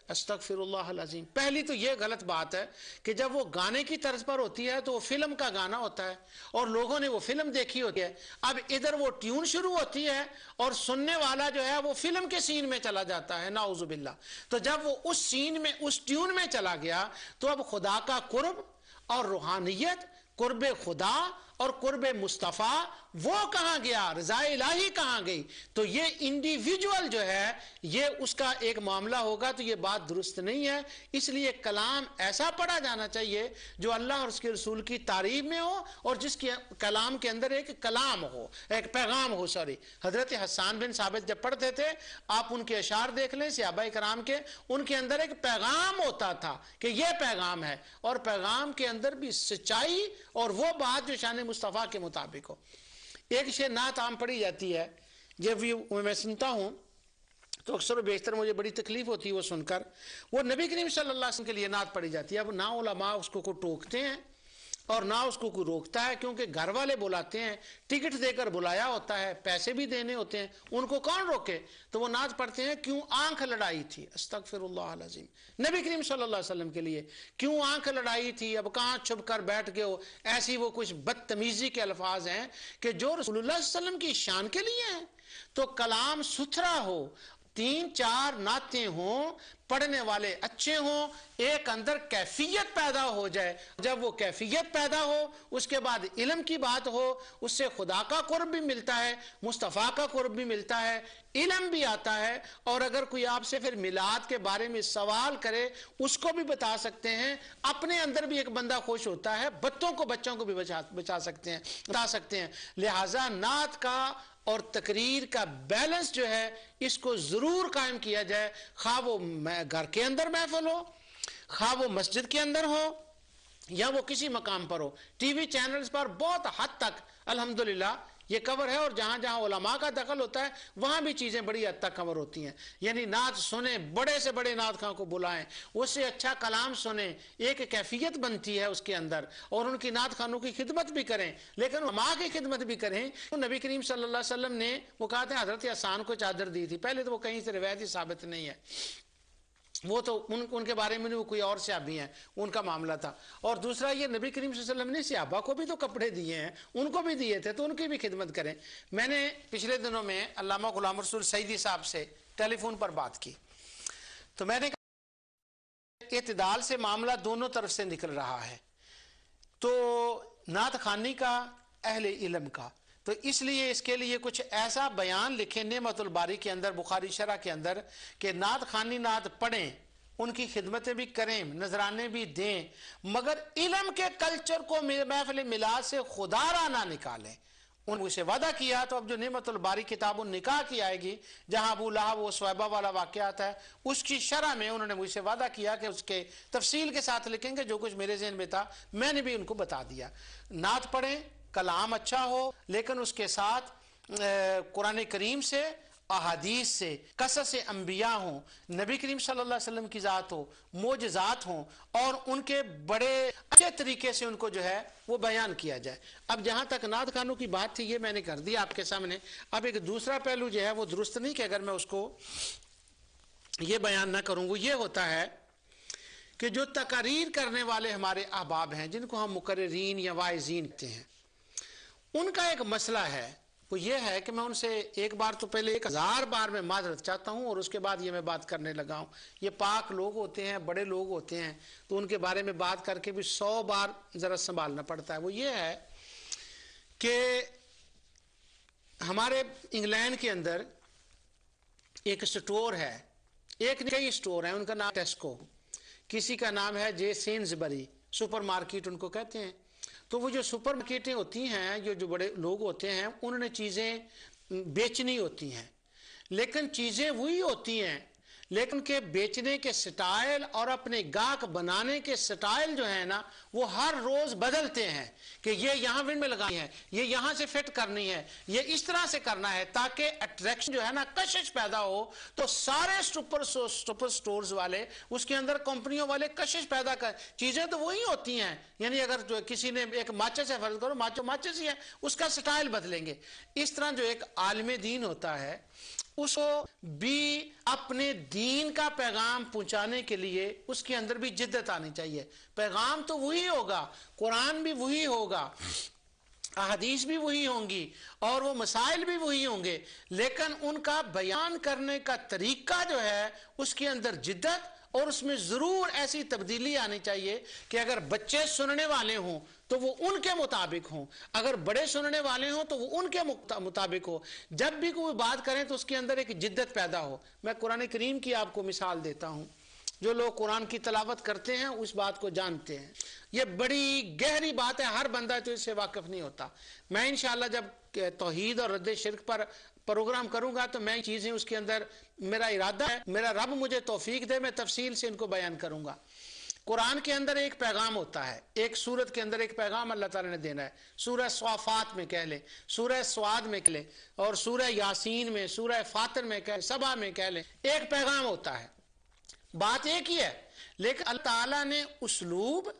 Speaker 1: استغفر اللہ العظیم، پہلی تو یہ غلط بات ہے کہ جب وہ گانے کی طرز پر ہوتی ہے تو وہ فلم کا گانا ہوتا ہے، اور لوگوں نے وہ فلم دیکھی ہوتی ہے، اب ادھر وہ ٹیون شروع ہوتی ہے اور سننے والا جو ہے وہ فلم کے سین میں چلا جاتا ہے، نعوذ باللہ۔ تو جب وہ اس سین میں، اس ٹیون میں چلا گیا تو اب خدا کا قرب اور روحانیت، قرب خدا اور قرب مصطفیٰ وہ کہاں گیا، رضا الہی کہاں گئی؟ تو یہ انڈیویجول جو ہے یہ اس کا ایک معاملہ ہوگا، تو یہ بات درست نہیں ہے۔ اس لیے کلام ایسا پڑھا جانا چاہیے جو اللہ اور اس کے رسول کی تعریف میں ہو، اور جس کے کلام کے اندر ایک کلام ہو، ایک پیغام ہو۔ حضرت حسان بن ثابت جب پڑھتے تھے، آپ ان کے اشعار دیکھ لیں صحابہ کرام کے، ان کے اندر ایک پیغام ہوتا تھا کہ یہ پیغام ہے، اور پیغام کے اندر بھی سچائی اور وہ بات جو شان مصطفیٰ کے مطابق ہو۔ ایک شے نعت عام پڑھی جاتی ہے، جب میں سنتا ہوں تو اکثر و بیشتر مجھے بڑی تکلیف ہوتی ہے وہ سن کر، وہ نبی کریم صلی اللہ علیہ وسلم کے لیے نعت پڑھی جاتی ہے۔ اب نا علماء اس کو ٹوکتے ہیں اور نہ اس کو کوئی روکتا ہے، کیونکہ گھر والے بلاتے ہیں، ٹکٹ دے کر بلایا ہوتا ہے، پیسے بھی دینے ہوتے ہیں، ان کو کون روکے؟ تو وہ نعت پڑھتے ہیں کیوں آنکھ لڑائی تھی، استغفر اللہ العظیم، نبی کریم صلی اللہ علیہ وسلم کے لیے کیوں آنکھ لڑائی تھی، اب کہاں چھپ کر بیٹھ گئے ہو، ایسی وہ کچھ بدتمیزی کے الفاظ ہیں کہ جو رسول اللہ صلی اللہ علیہ وسلم کی شان کے لیے ہیں۔ تو کلام ستھرا ہو، 3-4 نعتیں ہوں، پڑھنے والے اچھے ہوں، ایک اندر کیفیت پیدا ہو جائے، جب وہ کیفیت پیدا ہو اس کے بعد علم کی بات ہو، اس سے خدا کا قرب بھی ملتا ہے، مصطفیٰ کا قرب بھی ملتا ہے، علم بھی آتا ہے، اور اگر کوئی آپ سے پھر میلاد کے بارے میں سوال کرے اس کو بھی بتا سکتے ہیں، اپنے اندر بھی ایک بندہ خوش ہوتا ہے، بچوں کو بھی بچا سکتے ہیں۔ لہٰذا نعت کا اور تقریر کا بیلنس جو ہے اس کو ضرور قائم کیا جائے، خواہ وہ گھر کے اندر محفل ہو، خواہ وہ مسجد کے اندر ہو، یا وہ کسی مقام پر ہو۔ ٹی وی چینلز پر بہت حد تک الحمدللہ یہ کور ہے، اور جہاں جہاں علماء کا دخل ہوتا ہے وہاں بھی چیزیں بڑی حد تک کور ہوتی ہیں۔ یعنی نعت سنیں، بڑے سے بڑے نعت خواں کو بلائیں، اس سے اچھا کلام سنیں، ایک کیفیت بنتی ہے اس کے اندر، اور ان کی نعت خانوں کی خدمت بھی کریں، لیکن علماء کی خدمت بھی کریں۔ نبی کریم صلی اللہ علیہ وسلم نے وہ کہا تھا حضرت حسان کو چادر دی تھی، پہلے تو وہ کہیں سے روایت ہی ثابت نہیں ہے، وہ تو ان کے بارے میں وہ کوئی اور صحابی ہیں، ان کا معاملہ تھا۔ اور دوسرا یہ نبی کریم صلی اللہ علیہ وسلم نے صحابہ کو بھی تو کپڑے دیے ہیں، ان کو بھی دیے تھے، تو ان کی بھی خدمت کریں۔ میں نے پچھلے دنوں میں علامہ غلام رسول سعیدی صاحب سے ٹیلی فون پر بات کی، تو میں نے کہا اعتدال سے معاملہ دونوں طرف سے نکل رہا ہے، تو نعت خوانی کا، اہل علم کا، تو اس لیے اس کے لیے کچھ ایسا بیان لکھیں نعمت الباری کے اندر، بخاری شرح کے اندر، کہ نعت خوانی نعت پڑھیں، ان کی خدمتیں بھی کریں، نذرانے بھی دیں، مگر علم کے کلچر کو محفل میلاد سے خدا را نہ نکالیں۔ انہوں نے اسے وعدہ کیا، تو اب جو نعمت الباری کتاب النکاح کی آئے گی، جہاں ابو لہب و صہیبہ والا واقعات ہے، اس کی شرح میں انہوں نے مجھ سے وعدہ کیا کہ اس کے تفصیل کے ساتھ لکھیں گے، جو کچھ میرے ذہن میں تھا میں نے بھی ان کو بتا دیا۔ نعت پڑھیں، کلام اچھا ہو، لیکن اس کے ساتھ قرآن کریم سے، احادیث سے، قصص انبیاء ہوں، نبی کریم صلی اللہ علیہ وسلم کی ذات ہو، معجزات ہوں، اور ان کے بڑے اچھے طریقے سے ان کو جو ہے وہ بیان کیا جائے۔ اب جہاں تک نعت خوانوں کی بات تھی یہ میں نے کر دیا آپ کے سامنے۔ اب ایک دوسرا پہلو جو ہے وہ درست نہیں کہ اگر میں اس کو یہ بیان نہ کروں، وہ یہ ہوتا ہے کہ جو تقاریر کرنے والے ہمارے احباب ہیں، جن کو ہم مقررین یا واعظین کہتے ہیں، ان کا ایک مسئلہ ہے، وہ یہ ہے کہ میں ان سے ایک بار تو پہلے 1000 بار میں معذرت چاہتا ہوں، اور اس کے بعد یہ میں بات کرنے لگا ہوں۔ یہ پاک لوگ ہوتے ہیں، بڑے لوگ ہوتے ہیں، تو ان کے بارے میں بات کر کے بھی 100 بار ذرا سنبھالنا پڑتا ہے۔ وہ یہ ہے کہ ہمارے انگلینڈ کے اندر ایک سٹور ہے، ایک کئی سٹور ہیں، ان کا نام ٹیسکو، کسی کا نام ہے جے سینزبری، سپر مارکیٹ ان کو کہتے ہیں۔ تو وہ جو سپر مارکیٹیں ہوتی ہیں، جو بڑے لوگ ہوتے ہیں، انہوں نے چیزیں بیچنی ہوتی ہیں، لیکن چیزیں وہی ہوتی ہیں، لیکن کہ بیچنے کے سٹائل اور اپنے گاہک بنانے کے سٹائل جو ہے نا، وہ ہر روز بدلتے ہیں، کہ یہ یہاں ونڈ میں لگانی ہے، یہ یہاں سے فٹ کرنی ہے، یہ اس طرح سے کرنا ہے، تاکہ اٹریکشن جو ہے نا، کشش پیدا ہو۔ تو سارے سپر سٹورز والے اس کے اندر کمپنیوں والے کشش پیدا کر، چیزیں تو وہی ہوتی ہیں، یعنی اگر جو کسی نے ایک ماچس ہے، فرض کرو ماچس ہی ہے، اس کا سٹائل بدلیں گے۔ اس طرح جو ایک عالم دین ہوتا ہے، اس کو بھی اپنے دین کا پیغام پہنچانے کے لیے اس کے اندر بھی جدت آنی چاہیے۔ پیغام تو وہی ہوگا، قرآن بھی وہی ہوگا، احادیث بھی وہی ہوں گی، اور وہ مسائل بھی وہی ہوں گے، لیکن ان کا بیان کرنے کا طریقہ جو ہے اس کے اندر جدت، اور اس میں ضرور ایسی تبدیلی آنی چاہیے کہ اگر بچے سننے والے ہوں تو وہ ان کے مطابق ہوں، اگر بڑے سننے والے ہوں تو وہ ان کے مطابق ہو۔ جب بھی کوئی بات کریں تو اس کے اندر ایک جدت پیدا ہو۔ میں قرآن کریم کی آپ کو مثال دیتا ہوں، جو لوگ قرآن کی تلاوت کرتے ہیں اس بات کو جانتے ہیں، یہ بڑی گہری بات ہے، ہر بندہ تو اس سے واقف نہیں ہوتا۔ میں انشاءاللہ جب توحید اور رد شرک پر پروگرام کروں گا تو میں چیزیں اس کے اندر، میرا ارادہ ہے، میرا رب مجھے توفیق دے، میں تفصیل سے ان کو بیان کروں گا۔ قرآن کے اندر ایک پیغام ہوتا ہے، ایک سورت کے اندر ایک پیغام اللہ تعالیٰ نے دینا ہے، سورہ صافات میں کہہ لیں، سورہ سواد میں کہہ لیں، اور سورہ یاسین میں، سورہ فاطر میں کہہ لیں، سبا میں کہہ لیں، ایک پیغام ہوتا ہے، بات ایک ہی ہے، لیکن اللہ تعالیٰ نے اسلوب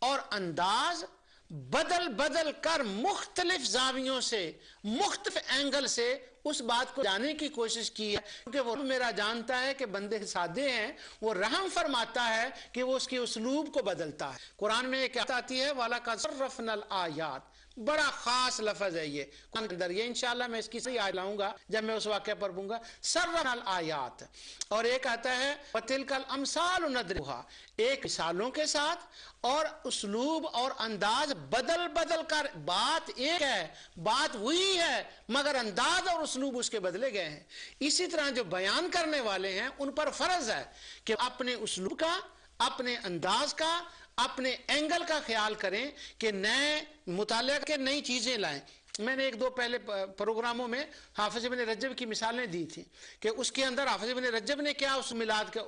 Speaker 1: اور انداز بدل بدل کر مختلف زاویوں سے مختلف اینگل سے اس بات کو جانے کی کوشش کی ہے، کیونکہ وہ میرا جانتا ہے کہ بندے سادے ہیں، وہ رحم فرماتا ہے کہ وہ اس کے اسلوب کو بدلتا ہے۔ قرآن میں ایک آیت آتی ہے وَلَقَدْ صَرَّفْنَا الْآيَاتِ، بڑا خاص لفظ ہے یہ قرآن کے اندر، یہ انشاءاللہ میں اس کی صحیح آیت لاؤں گا جب میں اس واقعہ پر پڑھوں گا، صرفنا الآیات۔ اور ایک آتا ہے وَتِلْكَ الْأَمْثَالُ نَضْرِبُهَا، ایک مثالوں کے ساتھ اور اسلوب اور انداز بدل بدل کر، بات ایک ہے، بات وہی ہے، مگر انداز اور اسلوب اس کے بدلے گئے ہیں۔ اسی طرح جو بیان کرنے والے ہیں ان پر فرض ہے کہ اپنے اسلوب کا، اپنے انداز کا، اپنے اینگل کا خیال کریں کہ نئے مطالعہ کے نئی چیزیں لائیں۔ میں نے ایک دو پہلے پروگراموں میں حافظ ابن رجب کی مثالیں دی تھیں کہ اس کے اندر حافظ ابن رجب نے کیا اس میلاد کا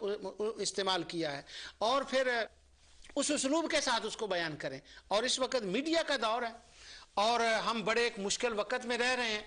Speaker 1: استعمال کیا ہے، اور پھر اس اسلوب کے ساتھ اس کو بیان کریں۔ اور اس وقت میڈیا کا دور ہے اور ہم بڑے ایک مشکل وقت میں رہ رہے ہیں،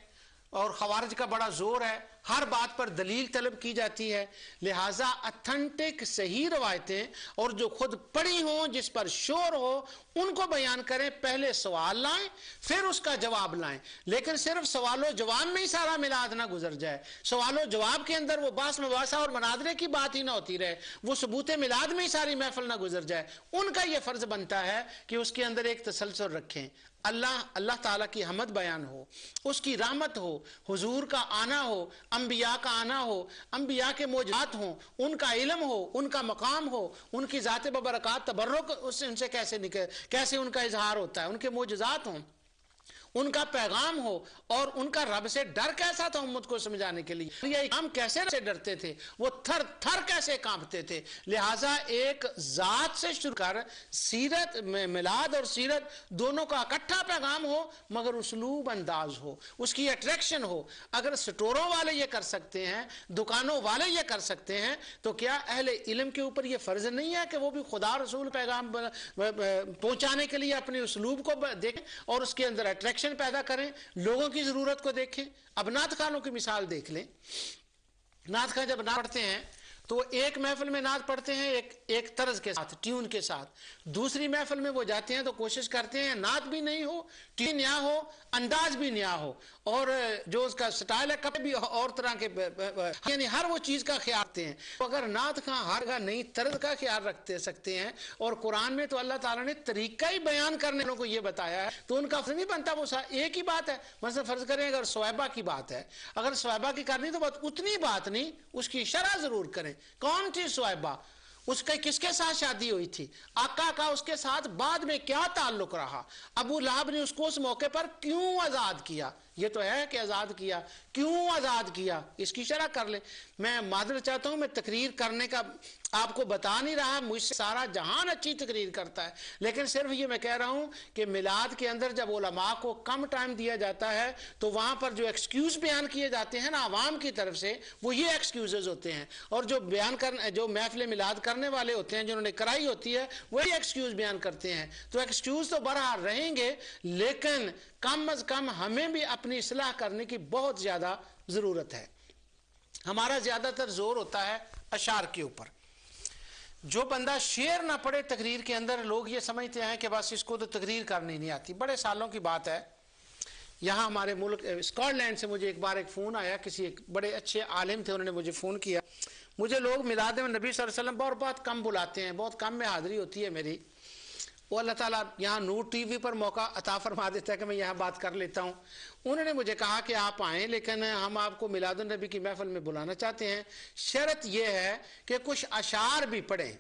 Speaker 1: اور خوارج کا بڑا زور ہے، ہر بات پر دلیل طلب کی جاتی ہے، لہٰذا اتھنٹک صحیح روایتیں اور جو خود پڑھی ہوں، جس پر شور ہو، ان کو بیان کریں۔ پہلے سوال لائیں پھر اس کا جواب لائیں، لیکن صرف سوال و جواب میں ہی سارا میلاد نہ گزر جائے، سوال و جواب کے اندر وہ بحث مباحثہ اور مناظرے کی بات ہی نہ ہوتی رہے، وہ ثبوت میلاد میں ہی ساری محفل نہ گزر جائے۔ ان کا یہ فرض بنتا ہے کہ اس کے اندر ایک تسلسل رکھیں، اللہ تعالیٰ کی حمد بیان ہو، اس کی رحمت ہو، حضور کا آنا ہو، انبیاء کا آنا ہو، انبیاء کے معجزات ہوں، ان کا علم ہو، ان کا مقام ہو، ان کی ذات ببرکات تبرک ان سے کیسے ان کا اظہار ہوتا ہے، ان کے معجزات ہوں، ان کا پیغام ہو، اور ان کا رب سے ڈر کیسا تھا امت کو سمجھانے کے لیے، یہ امام کیسے سے ڈرتے تھے، وہ تھر تھر کیسے کانپتے تھے۔ لہٰذا ایک ذات سے شروع کر سیرت، میلاد اور سیرت دونوں کا اکٹھا پیغام ہو، مگر اسلوب انداز ہو، اس کی اٹریکشن ہو۔ اگر سٹوروں والے یہ کر سکتے ہیں، دکانوں والے یہ کر سکتے ہیں، تو کیا اہل علم کے اوپر یہ فرض نہیں ہے کہ وہ بھی خدا رسول پیغام پہنچانے کے لیے اپنے اسلوب کو دیکھیں اور اس کے اندر اٹریکشن پیدا کریں، لوگوں کی ضرورت کو دیکھیں۔ اب نعت خوانوں کی مثال دیکھ لیں، نعت خوان جب نعت پڑھتے ہیں تو وہ ایک محفل میں نعت پڑھتے ہیں ایک طرز کے ساتھ، ٹیون کے ساتھ، دوسری محفل میں وہ جاتے ہیں تو کوشش کرتے ہیں نعت بھی نہیں ہو، ٹیون نیا ہو، انداز بھی نیا ہو، اور جو اس کا سٹائل ہے کپڑے بھی اور طرح کے، یعنی ہر وہ چیز کا خیال رکھتے ہیں۔ اگر نعت خواں ہر کا نئی طرز کا خیال رکھتے سکتے ہیں، اور قرآن میں تو اللہ تعالیٰ نے طریقہ ہی بیان کرنے کو یہ بتایا ہے، تو ان کا فرض نہیں بنتا وہ ایک ہی بات ہے۔ مثلا فرض کریں اگر صویبہ کی بات ہے، اگر صویبہ کی کرنی تو بات اتنی بات نہیں، اس کی شرح ضرور کریں۔ کون تھی صویبہ؟ اس کا کس کے ساتھ شادی ہوئی تھی؟ آقا کا اس کے ساتھ بعد میں کیا تعلق رہا؟ ابو لہب نے اس کو اس موقع پر کیوں آزاد کیا؟ یہ تو ہے کہ آزاد کیا، کیوں آزاد کیا؟ اس کی شرح کر لیں۔ میں معذرت چاہتا ہوں، میں تقریر کرنے کا آپ کو بتا نہیں رہا، مجھ سے سارا جہان اچھی تقریر کرتا ہے، لیکن صرف یہ میں کہہ رہا ہوں کہ میلاد کے اندر جب علماء کو کم ٹائم دیا جاتا ہے تو وہاں پر جو ایکسکیوز بیان کیے جاتے ہیں نا عوام کی طرف سے، وہ یہ ایکسکیوزز ہوتے ہیں، اور جو محفل میلاد کرنے والے ہوتے ہیں، جنہوں نے کرائی ہوتی ہے، وہی ایکسکیوز بیان کرتے ہیں۔ تو ایکسکیوز تو بہرحال رہیں گے، لیکن کم از کم ہمیں بھی اپنی اصلاح کرنے کی بہت زیادہ ضرورت ہے۔ ہمارا زیادہ تر زور ہوتا ہے اشعار کے اوپر۔ جو بندہ شعر نہ پڑھے تقریر کے اندر، لوگ یہ سمجھتے ہیں کہ بس اس کو تو تقریر کرنی نہیں آتی۔ بڑے سالوں کی بات ہے، یہاں ہمارے ملک اسکاٹ لینڈ سے مجھے ایک بار ایک فون آیا، کسی ایک بڑے اچھے عالم تھے، انہوں نے مجھے فون کیا۔ مجھے لوگ میلاد نبی صلی اللہ علیہ وسلم بہت کم بلاتے ہیں، بہت کم میں حاضری ہوتی ہے میری، وہ اللہ تعالیٰ یہاں نور ٹی وی پر موقع عطا فرما دیتا ہے کہ میں یہاں بات کر لیتا ہوں۔ انہوں نے مجھے کہا کہ آپ آئیں، لیکن ہم آپ کو میلاد النبی کی محفل میں بلانا چاہتے ہیں، شرط یہ ہے کہ کچھ اشعار بھی پڑھیں۔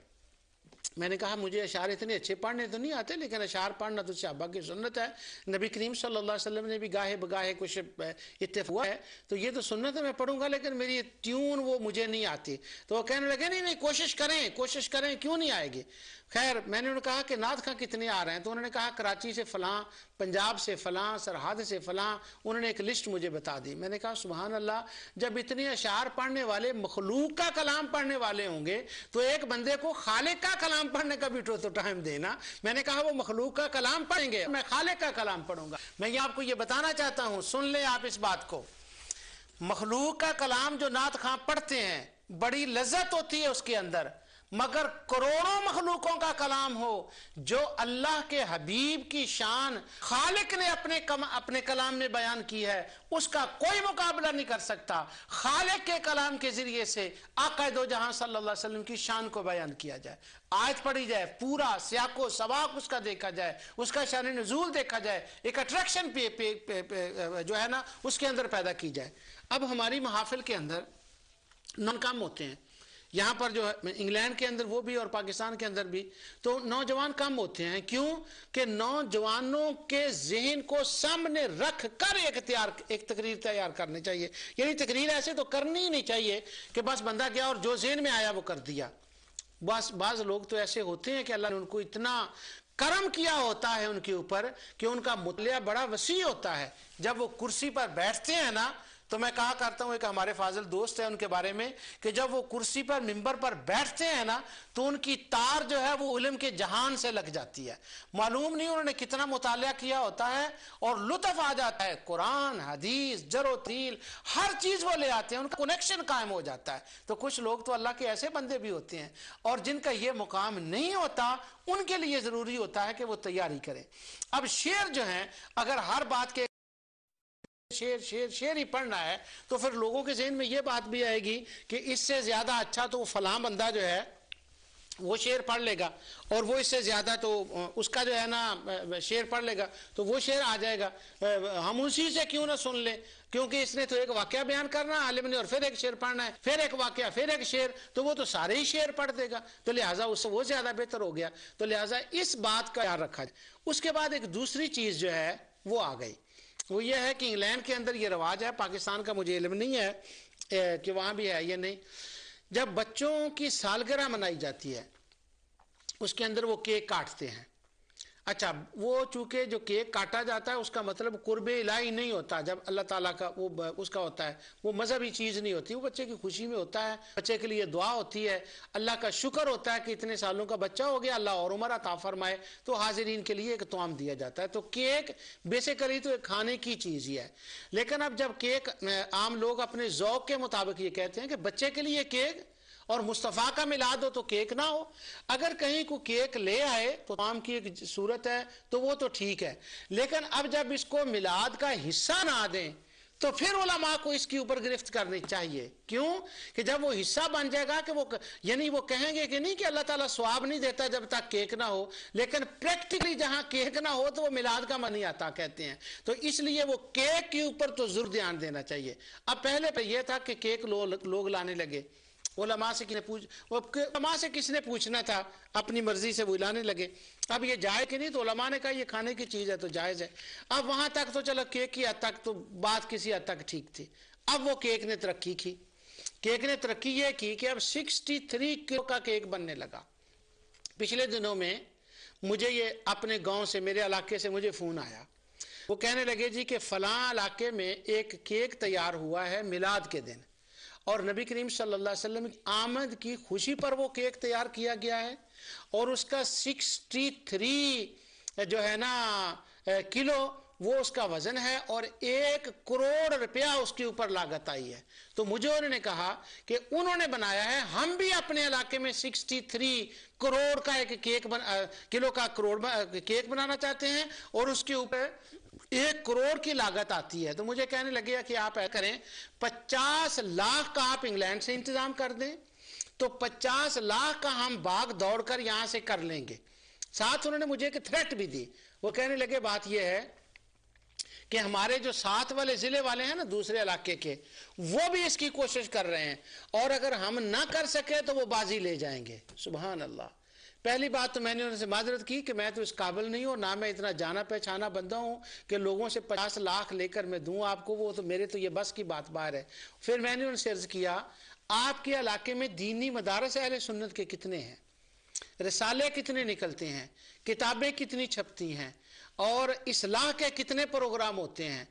Speaker 1: میں نے کہا مجھے اشعار اتنے اچھے پڑھنے تو نہیں آتے، لیکن اشعار پڑھنا تو صحابہ کی سنت ہے، نبی کریم صلی اللہ علیہ وسلم نے بھی گاہے بگاہے کچھ اتفاق ہوا ہے، تو یہ تو سنت ہے، میں پڑھوں گا، لیکن میری ٹیون وہ مجھے نہیں آتی۔ تو وہ کہنے لگے نہیں کوشش کریں، کیوں نہیں آئے گی؟ خیر میں نے کہا کہ نعت خواں کتنے آ رہے ہیں؟ تو انہوں نے کہا کراچی سے فلاں، پنجاب سے فلاں، سرحد سے فلاں، انہوں نے ایک لسٹ مجھے بتا دی۔ میں نے کہا سبحان اللہ، جب اتنے اشعار پڑھنے والے مخلوق کا کلام پڑھنے والے ہوں گے تو ایک بندے کو خالق کا کلام پڑھنے کا بھی تو ٹائم دینا۔ میں نے کہا وہ مخلوق کا کلام پڑھیں گے، میں خالق کا کلام پڑھوں گا۔ میں یہ آپ کو یہ بتانا چاہتا ہوں، سن لیں آپ اس بات کو، مخلوق کا کلام جو نعت خواں پڑھتے ہیں بڑی لذت ہوتی ہے اس کے اندر، مگر کروڑوں مخلوقوں کا کلام ہو، جو اللہ کے حبیب کی شان خالق نے اپنے کلام میں بیان کی ہے، اس کا کوئی مقابلہ نہیں کر سکتا۔ خالق کے کلام کے ذریعے سے آقا دو جہاں صلی اللہ علیہ وسلم کی شان کو بیان کیا جائے، آیت پڑھی جائے، پورا سیاق و سباق اس کا دیکھا جائے، اس کا شان نزول دیکھا جائے، ایک اٹریکشن جو ہے نا اس کے اندر پیدا کی جائے۔ اب ہماری محافل کے اندر نون کم ہوتے ہیں، یہاں پر جو ہے انگلینڈ کے اندر وہ بھی اور پاکستان کے اندر بھی، تو نوجوان کم ہوتے ہیں۔ کیوں کہ نوجوانوں کے ذہن کو سامنے رکھ کر ایک تقریر تیار کرنی چاہیے، یعنی تقریر ایسے تو کرنی ہی نہیں چاہیے کہ بس بندہ گیا اور جو ذہن میں آیا وہ کر دیا۔ بس بعض لوگ تو ایسے ہوتے ہیں کہ اللہ نے ان کو اتنا کرم کیا ہوتا ہے ان کے اوپر کہ ان کا مطالعہ بڑا وسیع ہوتا ہے۔ جب وہ کرسی پر بیٹھتے ہیں نا، تو میں کہا کرتا ہوں، ایک ہمارے فاضل دوست ہے ان کے بارے میں، کہ جب وہ کرسی پر ممبر پر بیٹھتے ہیں نا تو ان کی تار جو ہے وہ علم کے جہان سے لگ جاتی ہے۔ معلوم نہیں انہوں نے کتنا مطالعہ کیا ہوتا ہے، اور لطف آ جاتا ہے، قرآن حدیث جر و تیل ہر چیز وہ لے آتے ہیں، ان کا کنیکشن قائم ہو جاتا ہے۔ تو کچھ لوگ تو اللہ کے ایسے بندے بھی ہوتے ہیں، اور جن کا یہ مقام نہیں ہوتا ان کے لیے ضروری ہوتا ہے کہ وہ تیاری کریں۔ اب شعر جو ہیں، اگر ہر بات کے شعر ہی پڑھنا ہے تو پھر لوگوں کے ذہن میں یہ بات بھی آئے گی کہ اس سے زیادہ اچھا تو فلاں بندہ جو ہے وہ شعر پڑھ لے گا، اور وہ اس سے زیادہ تو اس کا جو ہے نا شعر پڑھ لے گا تو وہ شعر آ جائے گا، ہم اسی سے کیوں نہ سن لیں، کیونکہ اس نے تو ایک واقعہ بیان کرنا ہے عالم نے، اور پھر ایک شعر پڑھنا ہے، پھر ایک واقعہ، پھر ایک شعر، تو وہ تو سارے ہی شعر پڑھ دے گا، تو لہٰذا اس سے وہ زیادہ بہتر ہو گیا۔ تو لہٰذا اس بات کا خیال رکھا جائے۔ اس کے بعد ایک دوسری چیز جو ہے وہ آ گئی، وہ یہ ہے کہ انگلینڈ کے اندر یہ رواج ہے، پاکستان کا مجھے علم نہیں ہے کہ وہاں بھی ہے یا نہیں، جب بچوں کی سالگرہ منائی جاتی ہے اس کے اندر وہ کیک کاٹتے ہیں۔ اچھا، وہ چونکہ جو کیک کاٹا جاتا ہے اس کا مطلب قرب الہی نہیں ہوتا، جب اللہ تعالیٰ کا وہ اس کا ہوتا ہے، وہ مذہبی چیز نہیں ہوتی، وہ بچے کی خوشی میں ہوتا ہے، بچے کے لیے دعا ہوتی ہے، اللہ کا شکر ہوتا ہے کہ اتنے سالوں کا بچہ ہو گیا، اللہ اور عمر عطا فرمائے، تو حاضرین کے لیے ایک طعام دیا جاتا ہے۔ تو کیک بیسیکلی تو ایک کھانے کی چیز ہی ہے، لیکن اب جب کیک عام لوگ اپنے ذوق کے مطابق یہ کہتے ہیں کہ بچے کے لیے کیک اور مصطفیٰ کا میلاد ہو تو کیک نہ ہو، اگر کہیں کو کیک لے آئے تو عام کی ایک صورت ہے تو وہ تو ٹھیک ہے، لیکن اب جب اس کو میلاد کا حصہ نہ دیں تو پھر علماء کو اس کی اوپر گرفت کرنی چاہیے۔ کیوں کہ جب وہ حصہ بن جائے گا کہ وہ یعنی وہ کہیں گے کہ نہیں کہ اللہ تعالیٰ ثواب نہیں دیتا جب تک کیک نہ ہو، لیکن پریکٹیکلی جہاں کیک نہ ہو تو وہ میلاد کا من نہیں آتا کہتے ہیں، تو اس لیے وہ کیک کے اوپر تو ضرور دھیان دینا چاہیے۔ اب پہلے پہ یہ تھا کہ کیک لوگ لانے لگے، علماء سے کس نے پوچھنا تھا، اپنی مرضی سے وہ لانے لگے۔ اب یہ جائز کہ نہیں، تو علماء نے کہا یہ کھانے کی چیز ہے تو جائز ہے۔ اب وہاں تک تو چلو کیک کی حد تک تو بات کسی حد تک ٹھیک تھی۔ اب وہ کیک نے ترقی کی، کیک نے ترقی یہ کی کہ اب 63 کلو کا کیک بننے لگا۔ پچھلے دنوں میں مجھے یہ اپنے گاؤں سے، میرے علاقے سے مجھے فون آیا، وہ کہنے لگے جی کہ فلاں علاقے میں ایک کیک تیار ہوا ہے میلاد کے دن، اور نبی کریم صلی اللہ علیہ وسلم کی آمد کی خوشی پر وہ کیک تیار کیا گیا ہے، اور اس کا 63 جو ہے نا کلو وہ اس کا وزن ہے، اور 1 کروڑ روپیہ اس کے اوپر لاگت آئی ہے۔ تو مجھے انہوں نے کہا کہ انہوں نے بنایا ہے، ہم بھی اپنے علاقے میں 63 کروڑ کا ایک کلو کا کیک بنانا چاہتے ہیں، اور اس کے اوپر 1 کروڑ کی لاگت آتی ہے۔ تو مجھے کہنے لگے کہ آپ ایسا کریں، 50 لاکھ کا آپ انگلینڈ سے انتظام کر دیں، تو 50 لاکھ کا ہم بھاگ دوڑ کر یہاں سے کر لیں گے۔ ساتھ انہوں نے مجھے ایک تھریٹ بھی دی، وہ کہنے لگے بات یہ ہے کہ ہمارے جو ساتھ والے ضلع والے ہیں نا دوسرے علاقے کے، وہ بھی اس کی کوشش کر رہے ہیں، اور اگر ہم نہ کر سکے تو وہ بازی لے جائیں گے۔ سبحان اللہ۔ پہلی بات تو میں نے ان سے معذرت کی کہ میں تو اس قابل نہیں ہوں، نہ میں اتنا جانا پہچانا بندہ ہوں کہ لوگوں سے 50 لاکھ لے کر میں دوں آپ کو، وہ تو میرے تو یہ بس کی بات باہر ہے۔ پھر میں نے ان سے عرض کیا، آپ کے علاقے میں دینی مدارس اہل سنت کے کتنے ہیں، رسالے کتنے نکلتے ہیں، کتابیں کتنی چھپتی ہیں، اور اصلاح کے کتنے پروگرام ہوتے ہیں؟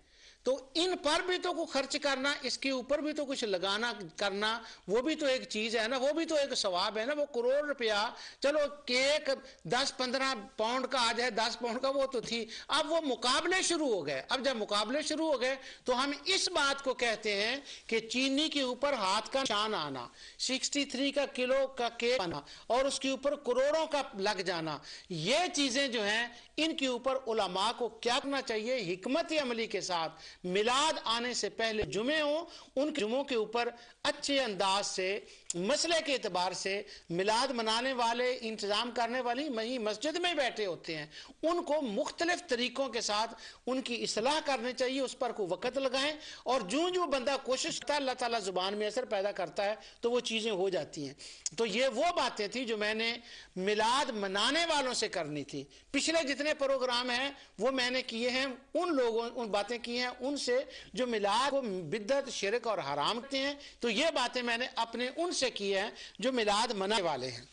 Speaker 1: تو ان پر بھی تو کوئی خرچ کرنا, اس کے اوپر بھی تو کچھ لگانا کرنا, وہ بھی تو ایک چیز ہے نا, وہ بھی تو ایک ثواب ہے نا. وہ کروڑ روپیہ چلو کیک 10-15 پاؤنڈ کا آ جائے, 10 پاؤنڈ کا وہ تو تھی, اب وہ مقابلے شروع ہو گئے. اب جب مقابلے شروع ہو گئے تو ہم اس بات کو کہتے ہیں کہ چینی کے اوپر ہاتھ کا نشان آنا, 63 کا کلو کا کیک آنا اور اس کے اوپر کروڑوں کا لگ جانا, یہ چیزیں جو ہیں ان کے اوپر علماء کو کیا کرنا چاہیے, حکمت عملی کے ساتھ میلاد آنے سے پہلے جمعے ہوں, ان جمعوں کے اوپر اچھے انداز سے مسئلے کے اعتبار سے میلاد منانے والے, انتظام کرنے والی وہیں مسجد میں بیٹھے ہوتے ہیں, ان کو مختلف طریقوں کے ساتھ ان کی اصلاح کرنی چاہیے, اس پر کو وقت لگائیں, اور جو بندہ کوشش کرتا ہے اللہ تعالیٰ زبان میں اثر پیدا کرتا ہے تو وہ چیزیں ہو جاتی ہیں. تو یہ وہ باتیں تھی جو میں نے میلاد منانے والوں سے کرنی تھی. پچھلے جتنے پروگرام ہیں وہ میں نے کیے ہیں ان لوگوں, ان باتیں کی ہیں ان سے جو میلاد کو بدعت, شرک اور حرام کرتے ہیں. تو یہ باتیں میں نے اپنے ان سے کی ہیں جو میلاد منانے والے ہیں.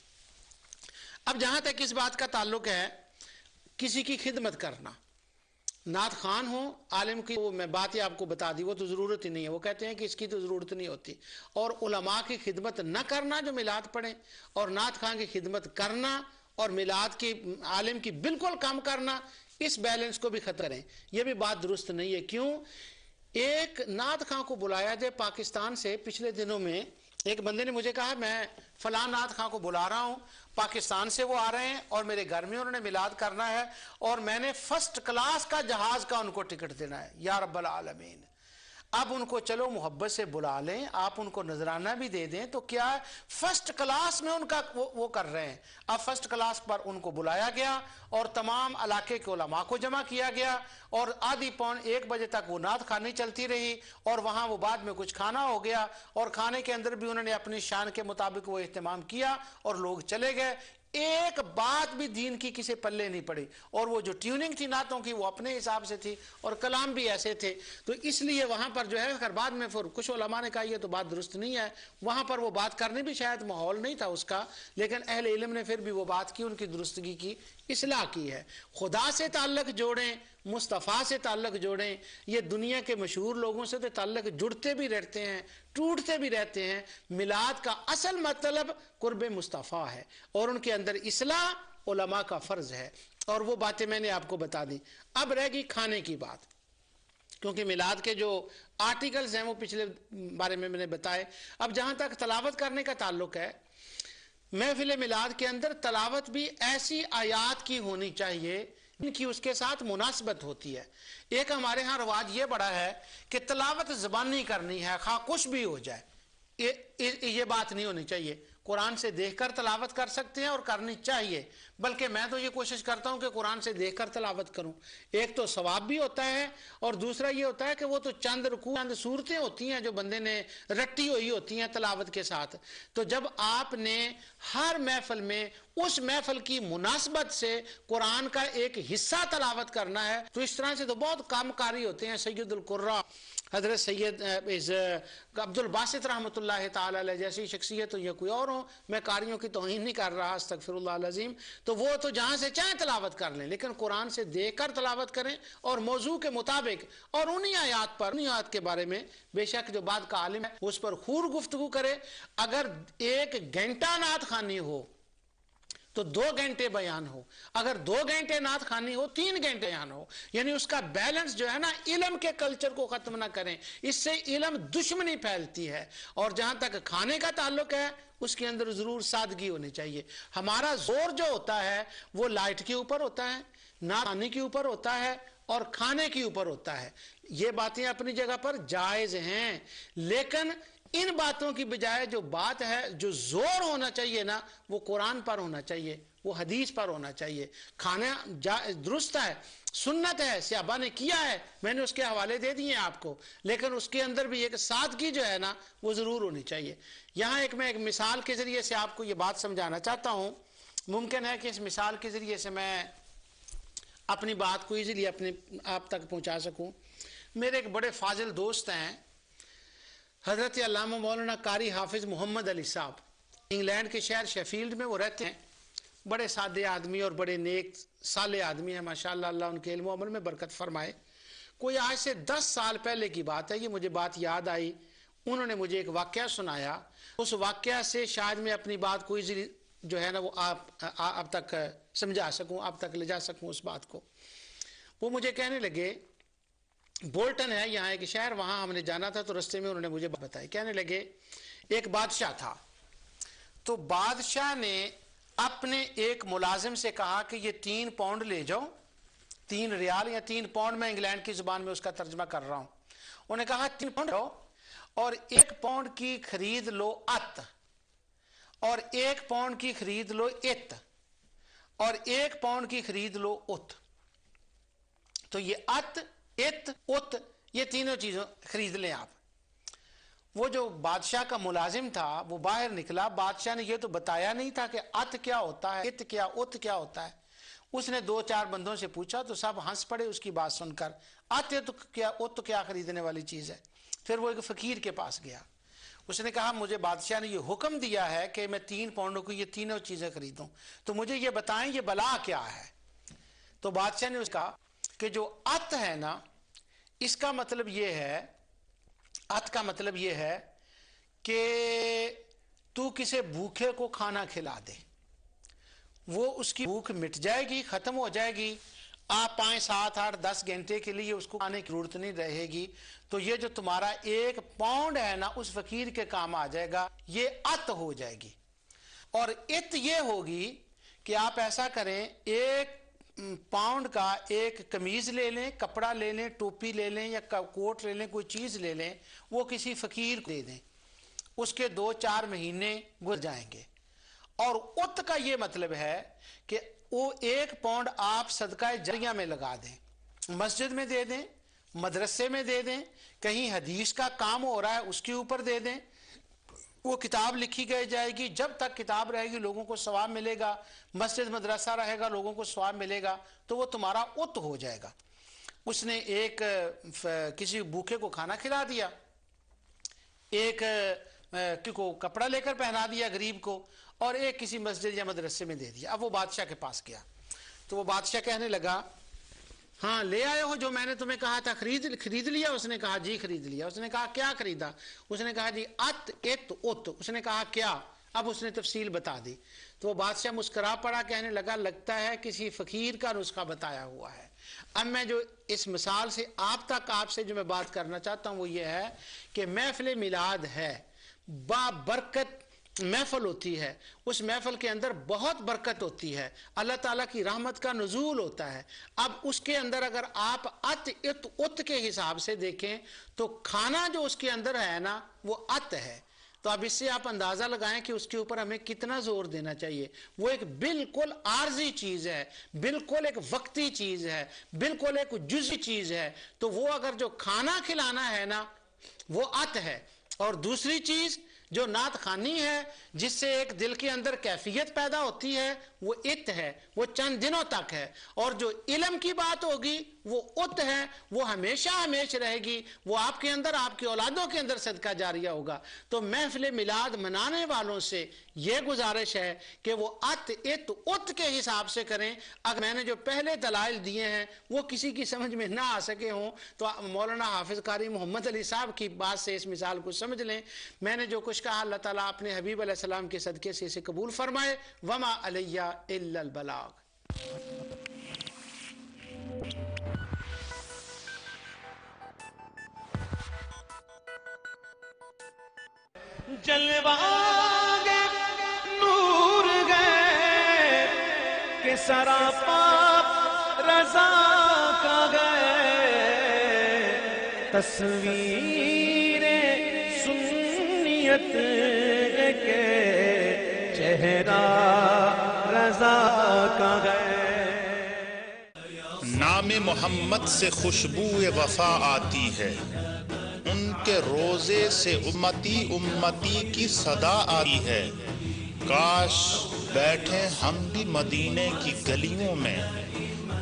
Speaker 1: اب جہاں تک اس بات کا تعلق ہے کسی کی خدمت کرنا, نعت خان ہو, عالم کی, وہ میں بات ہی آپ کو بتا دی, وہ تو ضرورت ہی نہیں ہے, وہ کہتے ہیں کہ اس کی تو ضرورت نہیں ہوتی. اور علماء کی خدمت نہ کرنا جو میلاد پڑھیں, اور نعت خان کی خدمت کرنا اور میلاد کی عالم کی بالکل کم کرنا, اس بیلنس کو بھی ختم کریں. یہ بھی بات درست نہیں ہے. کیوں؟ ایک نعت خان کو بلایا جائے پاکستان سے, پچھلے دنوں میں ایک بندے نے مجھے کہا میں فلاں نعت خان کو بلا رہا ہوں, پاکستان سے وہ آ رہے ہیں اور میرے گھر میں انہوں نے میلاد کرنا ہے, اور میں نے فرسٹ کلاس کا جہاز کا ان کو ٹکٹ دینا ہے. یا رب العالمین, اب ان کو چلو محبت سے بلا لیں, آپ ان کو نذرانہ بھی دے دیں, تو کیا فرسٹ کلاس میں ان کا وہ کر رہے ہیں. اب فرسٹ کلاس پر ان کو بلایا گیا اور تمام علاقے کے علماء کو جمع کیا گیا, اور آدھی پون 1 بجے تک وہ نعت خوانی چلتی رہی, اور وہاں وہ بعد میں کچھ کھانا ہو گیا, اور کھانے کے اندر بھی انہوں نے اپنی شان کے مطابق وہ اہتمام کیا اور لوگ چلے گئے. ایک بات بھی دین کی کسی پلے نہیں پڑی, اور وہ جو ٹیوننگ تھی نعتوں کی وہ اپنے حساب سے تھی, اور کلام بھی ایسے تھے. تو اس لیے وہاں پر جو ہے اگر بعد میں پھر کچھ علماء نے کہا یہ تو بات درست نہیں ہے, وہاں پر وہ بات کرنے بھی شاید ماحول نہیں تھا اس کا, لیکن اہل علم نے پھر بھی وہ بات کی, ان کی درستگی کی, اصلاح کی ہے. خدا سے تعلق جوڑیں, مصطفیٰ سے تعلق جوڑیں. یہ دنیا کے مشہور لوگوں سے تو تعلق جڑتے بھی رہتے ہیں, ٹوٹتے بھی رہتے ہیں. میلاد کا اصل مطلب قرب مصطفیٰ ہے, اور ان کے اندر اصلاح علماء کا فرض ہے, اور وہ باتیں میں نے آپ کو بتا دی. اب رہ گئی کھانے کی بات, کیونکہ میلاد کے جو آرٹیکلز ہیں وہ پچھلے بارے میں نے بتائے. اب جہاں تک تلاوت کرنے کا تعلق ہے, محفل میلاد کے اندر تلاوت بھی ایسی آیات کی ہونی چاہیے ان کی اس کے ساتھ مناسبت ہوتی ہے. ایک ہمارے ہاں رواج یہ بڑا ہے کہ تلاوت زبانی کرنی ہے, خواہ کچھ بھی ہو جائے. یہ بات نہیں ہونی چاہیے. قرآن سے دیکھ کر تلاوت کر سکتے ہیں اور کرنی چاہیے, بلکہ میں تو یہ کوشش کرتا ہوں کہ قرآن سے دیکھ کر تلاوت کروں. ایک تو ثواب بھی ہوتا ہے, اور دوسرا یہ ہوتا ہے کہ وہ تو چند رکوع, چند صورتیں ہوتی ہیں جو بندے نے رٹی ہوئی ہوتی ہیں تلاوت کے ساتھ. تو جب آپ نے ہر محفل میں اس محفل کی مناسبت سے قرآن کا ایک حصہ تلاوت کرنا ہے, تو اس طرح سے تو بہت کام کاری ہوتے ہیں. سید القراء حضرت سید عبد الباسط رحمۃ اللہ تعالی علیہ جیسی شخصیت, یا کوئی اور ہو, میں قاریوں کی توہین نہیں کر رہا, استغفر اللہ العظیم, تو وہ تو جہاں سے چاہیں تلاوت کر لیں, لیکن قرآن سے دیکھ کر تلاوت کریں اور موضوع کے مطابق, اور انہی آیات پر, انہی آیات کے بارے میں بے شک جو بات کا عالم ہے اس پر خور گفتگو کرے. اگر 1 گھنٹہ نعت خوانی ہو تو 2 گھنٹے بیان ہو, اگر 2 گھنٹے نعت خوانی ہو 3 گھنٹے بیان ہو. یعنی اس کا بیلنس جو ہے نا, علم کے کلچر کو ختم نہ کریں, اس سے علم دشمنی پھیلتی ہے. اور جہاں تک کھانے کا تعلق ہے اس کے اندر ضرور سادگی ہونی چاہیے. ہمارا زور جو ہوتا ہے وہ لائٹ کے اوپر ہوتا ہے, نعت خوانی کے اوپر ہوتا ہے, اور کھانے کے اوپر ہوتا ہے. یہ باتیں اپنی جگہ پر جائز ہیں, لیکن ان باتوں کی بجائے جو بات ہے, جو زور ہونا چاہیے نا, وہ قرآن پر ہونا چاہیے, وہ حدیث پر ہونا چاہیے. کھانا درست ہے, سنت ہے, صحابہ نے کیا ہے, میں نے اس کے حوالے دے دیے آپ کو, لیکن اس کے اندر بھی ایک سادگی جو ہے نا وہ ضرور ہونی چاہیے. یہاں میں ایک مثال کے ذریعے سے آپ کو یہ بات سمجھانا چاہتا ہوں. ممکن ہے کہ اس مثال کے ذریعے سے میں اپنی بات کو ایزیلی آپ تک پہنچا سکوں. میرے ایک بڑے فاضل دوست ہیں, حضرت علامہ مولانا قاری حافظ محمد علی صاحب, انگلینڈ کے شہر شیفیلڈ میں وہ رہتے ہیں. بڑے سادے آدمی اور بڑے نیک صالح آدمی ہیں ماشاءاللہ, اللہ ان کے علم و عمل میں برکت فرمائے. کوئی آج سے 10 سال پہلے کی بات ہے، یہ مجھے بات یاد آئی، انہوں نے مجھے ایک واقعہ سنایا، اس واقعہ سے شاید میں اپنی بات کو ایزیلی جو ہے نا وہ آپ تک سمجھا سکوں، آپ تک لے جا سکوں اس بات کو۔ وہ مجھے کہنے لگے، بولٹن ہے یہاں ایک شہر، وہاں ہم نے جانا تھا، تو رستے میں انہوں نے مجھے بتائی، کہنے لگے ایک بادشاہ تھا، تو بادشاہ نے اپنے ایک ملازم سے کہا کہ یہ 3 پاؤنڈ لے جاؤ، 3 ریال یا 3 پاؤنڈ، میں انگلینڈ کی زبان میں اس کا ترجمہ کر رہا ہوں۔ انہوں نے کہا 3 پاؤنڈ لو اور 1 پاؤنڈ کی خرید لو ات، اور 1 پاؤنڈ کی خرید لو ات، اور 1 پاؤنڈ کی خرید لو ات۔ تو یہ ات، ات، ات، یہ تینوں چیزیں خرید لیں آپ۔ وہ جو بادشاہ کا ملازم تھا وہ باہر نکلا، بادشاہ نے یہ تو بتایا نہیں تھا کہ ات کیا ہوتا ہے، ات کیا، ات کیا ہوتا ہے۔ اس نے 2-4 بندوں سے پوچھا تو سب ہنس پڑے اس کی بات سن کر، ات کیا خریدنے والی چیز ہے۔ پھر وہ ایک فقیر کے پاس گیا، اس نے کہا مجھے بادشاہ نے یہ حکم دیا ہے کہ میں 3 پاؤنڈوں کو یہ تینوں چیزیں خریدوں، تو مجھے یہ بتائیں یہ بلا کیا ہے۔ تو بادشاہ نے اس کہا کہ جو ات ہے نا، اس کا مطلب یہ ہے، ات کا مطلب یہ ہے کہ تو کسی بھوکے کو کھانا کھلا دے، وہ اس کی بھوک مٹ جائے گی، ختم ہو جائے گی، آپ 5، 7، 8، 10 گھنٹے کے لیے اس کو کھانے کی ضرورت نہیں رہے گی، تو یہ جو تمہارا 1 پاؤنڈ ہے نا اس فقیر کے کام آ جائے گا، یہ ات ہو جائے گی۔ اور ات یہ ہوگی کہ آپ ایسا کریں، 1 پاؤنڈ کا ایک قمیض لے لیں، کپڑا لے لیں، ٹوپی لے لیں یا کوٹ لے لیں، کوئی چیز لے لیں، وہ کسی فقیر کو دے دیں، اس کے 2-4 مہینے گزر جائیں گے۔ اور ات کا یہ مطلب ہے کہ وہ 1 پاؤنڈ آپ صدقہ جاریہ میں لگا دیں، مسجد میں دے دیں، مدرسے میں دے دیں، کہیں حدیث کا کام ہو رہا ہے اس کے اوپر دے دیں، وہ کتاب لکھی گئی جائے گی، جب تک کتاب رہے گی لوگوں کو ثواب ملے گا، مسجد مدرسہ رہے گا لوگوں کو ثواب ملے گا، تو وہ تمہارا ات ہو جائے گا۔ اس نے ایک کسی بھوکے کو کھانا کھلا دیا، ایک کو کپڑا لے کر پہنا دیا غریب کو، اور ایک کسی مسجد یا مدرسے میں دے دیا۔ اب وہ بادشاہ کے پاس گیا تو وہ بادشاہ کہنے لگا ہاں لے آئے ہو جو میں نے تمہیں کہا تھا، خرید لیا؟ اس نے کہا جی خرید لیا۔ اس نے کہا کیا خریدا؟ اس نے کہا جی ات، ات، ات۔ اس نے کہا کیا؟ اب اس نے تفصیل بتا دی۔ تو وہ بادشاہ مسکرا پڑا، کہنے لگا لگتا ہے کسی فقیر کا نسخہ بتایا ہوا ہے۔ اب میں جو اس مثال سے آپ سے جو میں بات کرنا چاہتا ہوں وہ یہ ہے کہ محفل میلاد ہے، بابرکت محفل ہوتی ہے، اس محفل کے اندر بہت برکت ہوتی ہے، اللہ تعالیٰ کی رحمت کا نزول ہوتا ہے۔ اب اس کے اندر اگر آپ ات، ات، ات کے حساب سے دیکھیں تو کھانا جو اس کے اندر ہے نا وہ ات ہے، تو اب اس سے آپ اندازہ لگائیں کہ اس کے اوپر ہمیں کتنا زور دینا چاہیے۔ وہ ایک بالکل عارضی چیز ہے، بالکل ایک وقتی چیز ہے، بالکل ایک جزئی چیز ہے، تو وہ اگر جو کھانا کھلانا ہے نا وہ ات ہے۔ اور دوسری چیز جو نعت خوانی ہے جس سے ایک دل کے اندر کیفیت پیدا ہوتی ہے وہ ات ہے، وہ چند دنوں تک ہے۔ اور جو علم کی بات ہوگی وہ ات ہے، وہ ہمیشہ ہمیشہ رہے گی، وہ آپ کے اندر، آپ کی اولادوں کے اندر صدقہ جاریہ ہوگا۔ تو محفل میلاد منانے والوں سے یہ گزارش ہے کہ وہ ات، ات، ات کے حساب سے کریں۔ اگر میں نے جو پہلے دلائل دیے ہیں وہ کسی کی سمجھ میں نہ آ سکے ہوں تو مولانا حافظ قاری محمد علی صاحب کی بات سے اس مثال کو سمجھ لیں۔ میں نے جو کچھ کہا اللہ تعالیٰ اپنے حبیب علیہ السلام کے صدقے سے اسے قبول فرمائے۔ وما علیہ الا البلاغ۔
Speaker 2: جلوہ گے نور گئے کہ سراپا رضا کا گئے، تصویر سنیت کے چہرہ رضا کا گئے۔
Speaker 3: نام محمد سے خوشبو وفا آتی ہے، ان کے روزے سے امتی امتی کی صدا آتی ہے۔ کاش بیٹھے ہم بھی مدینے کی گلیوں میں،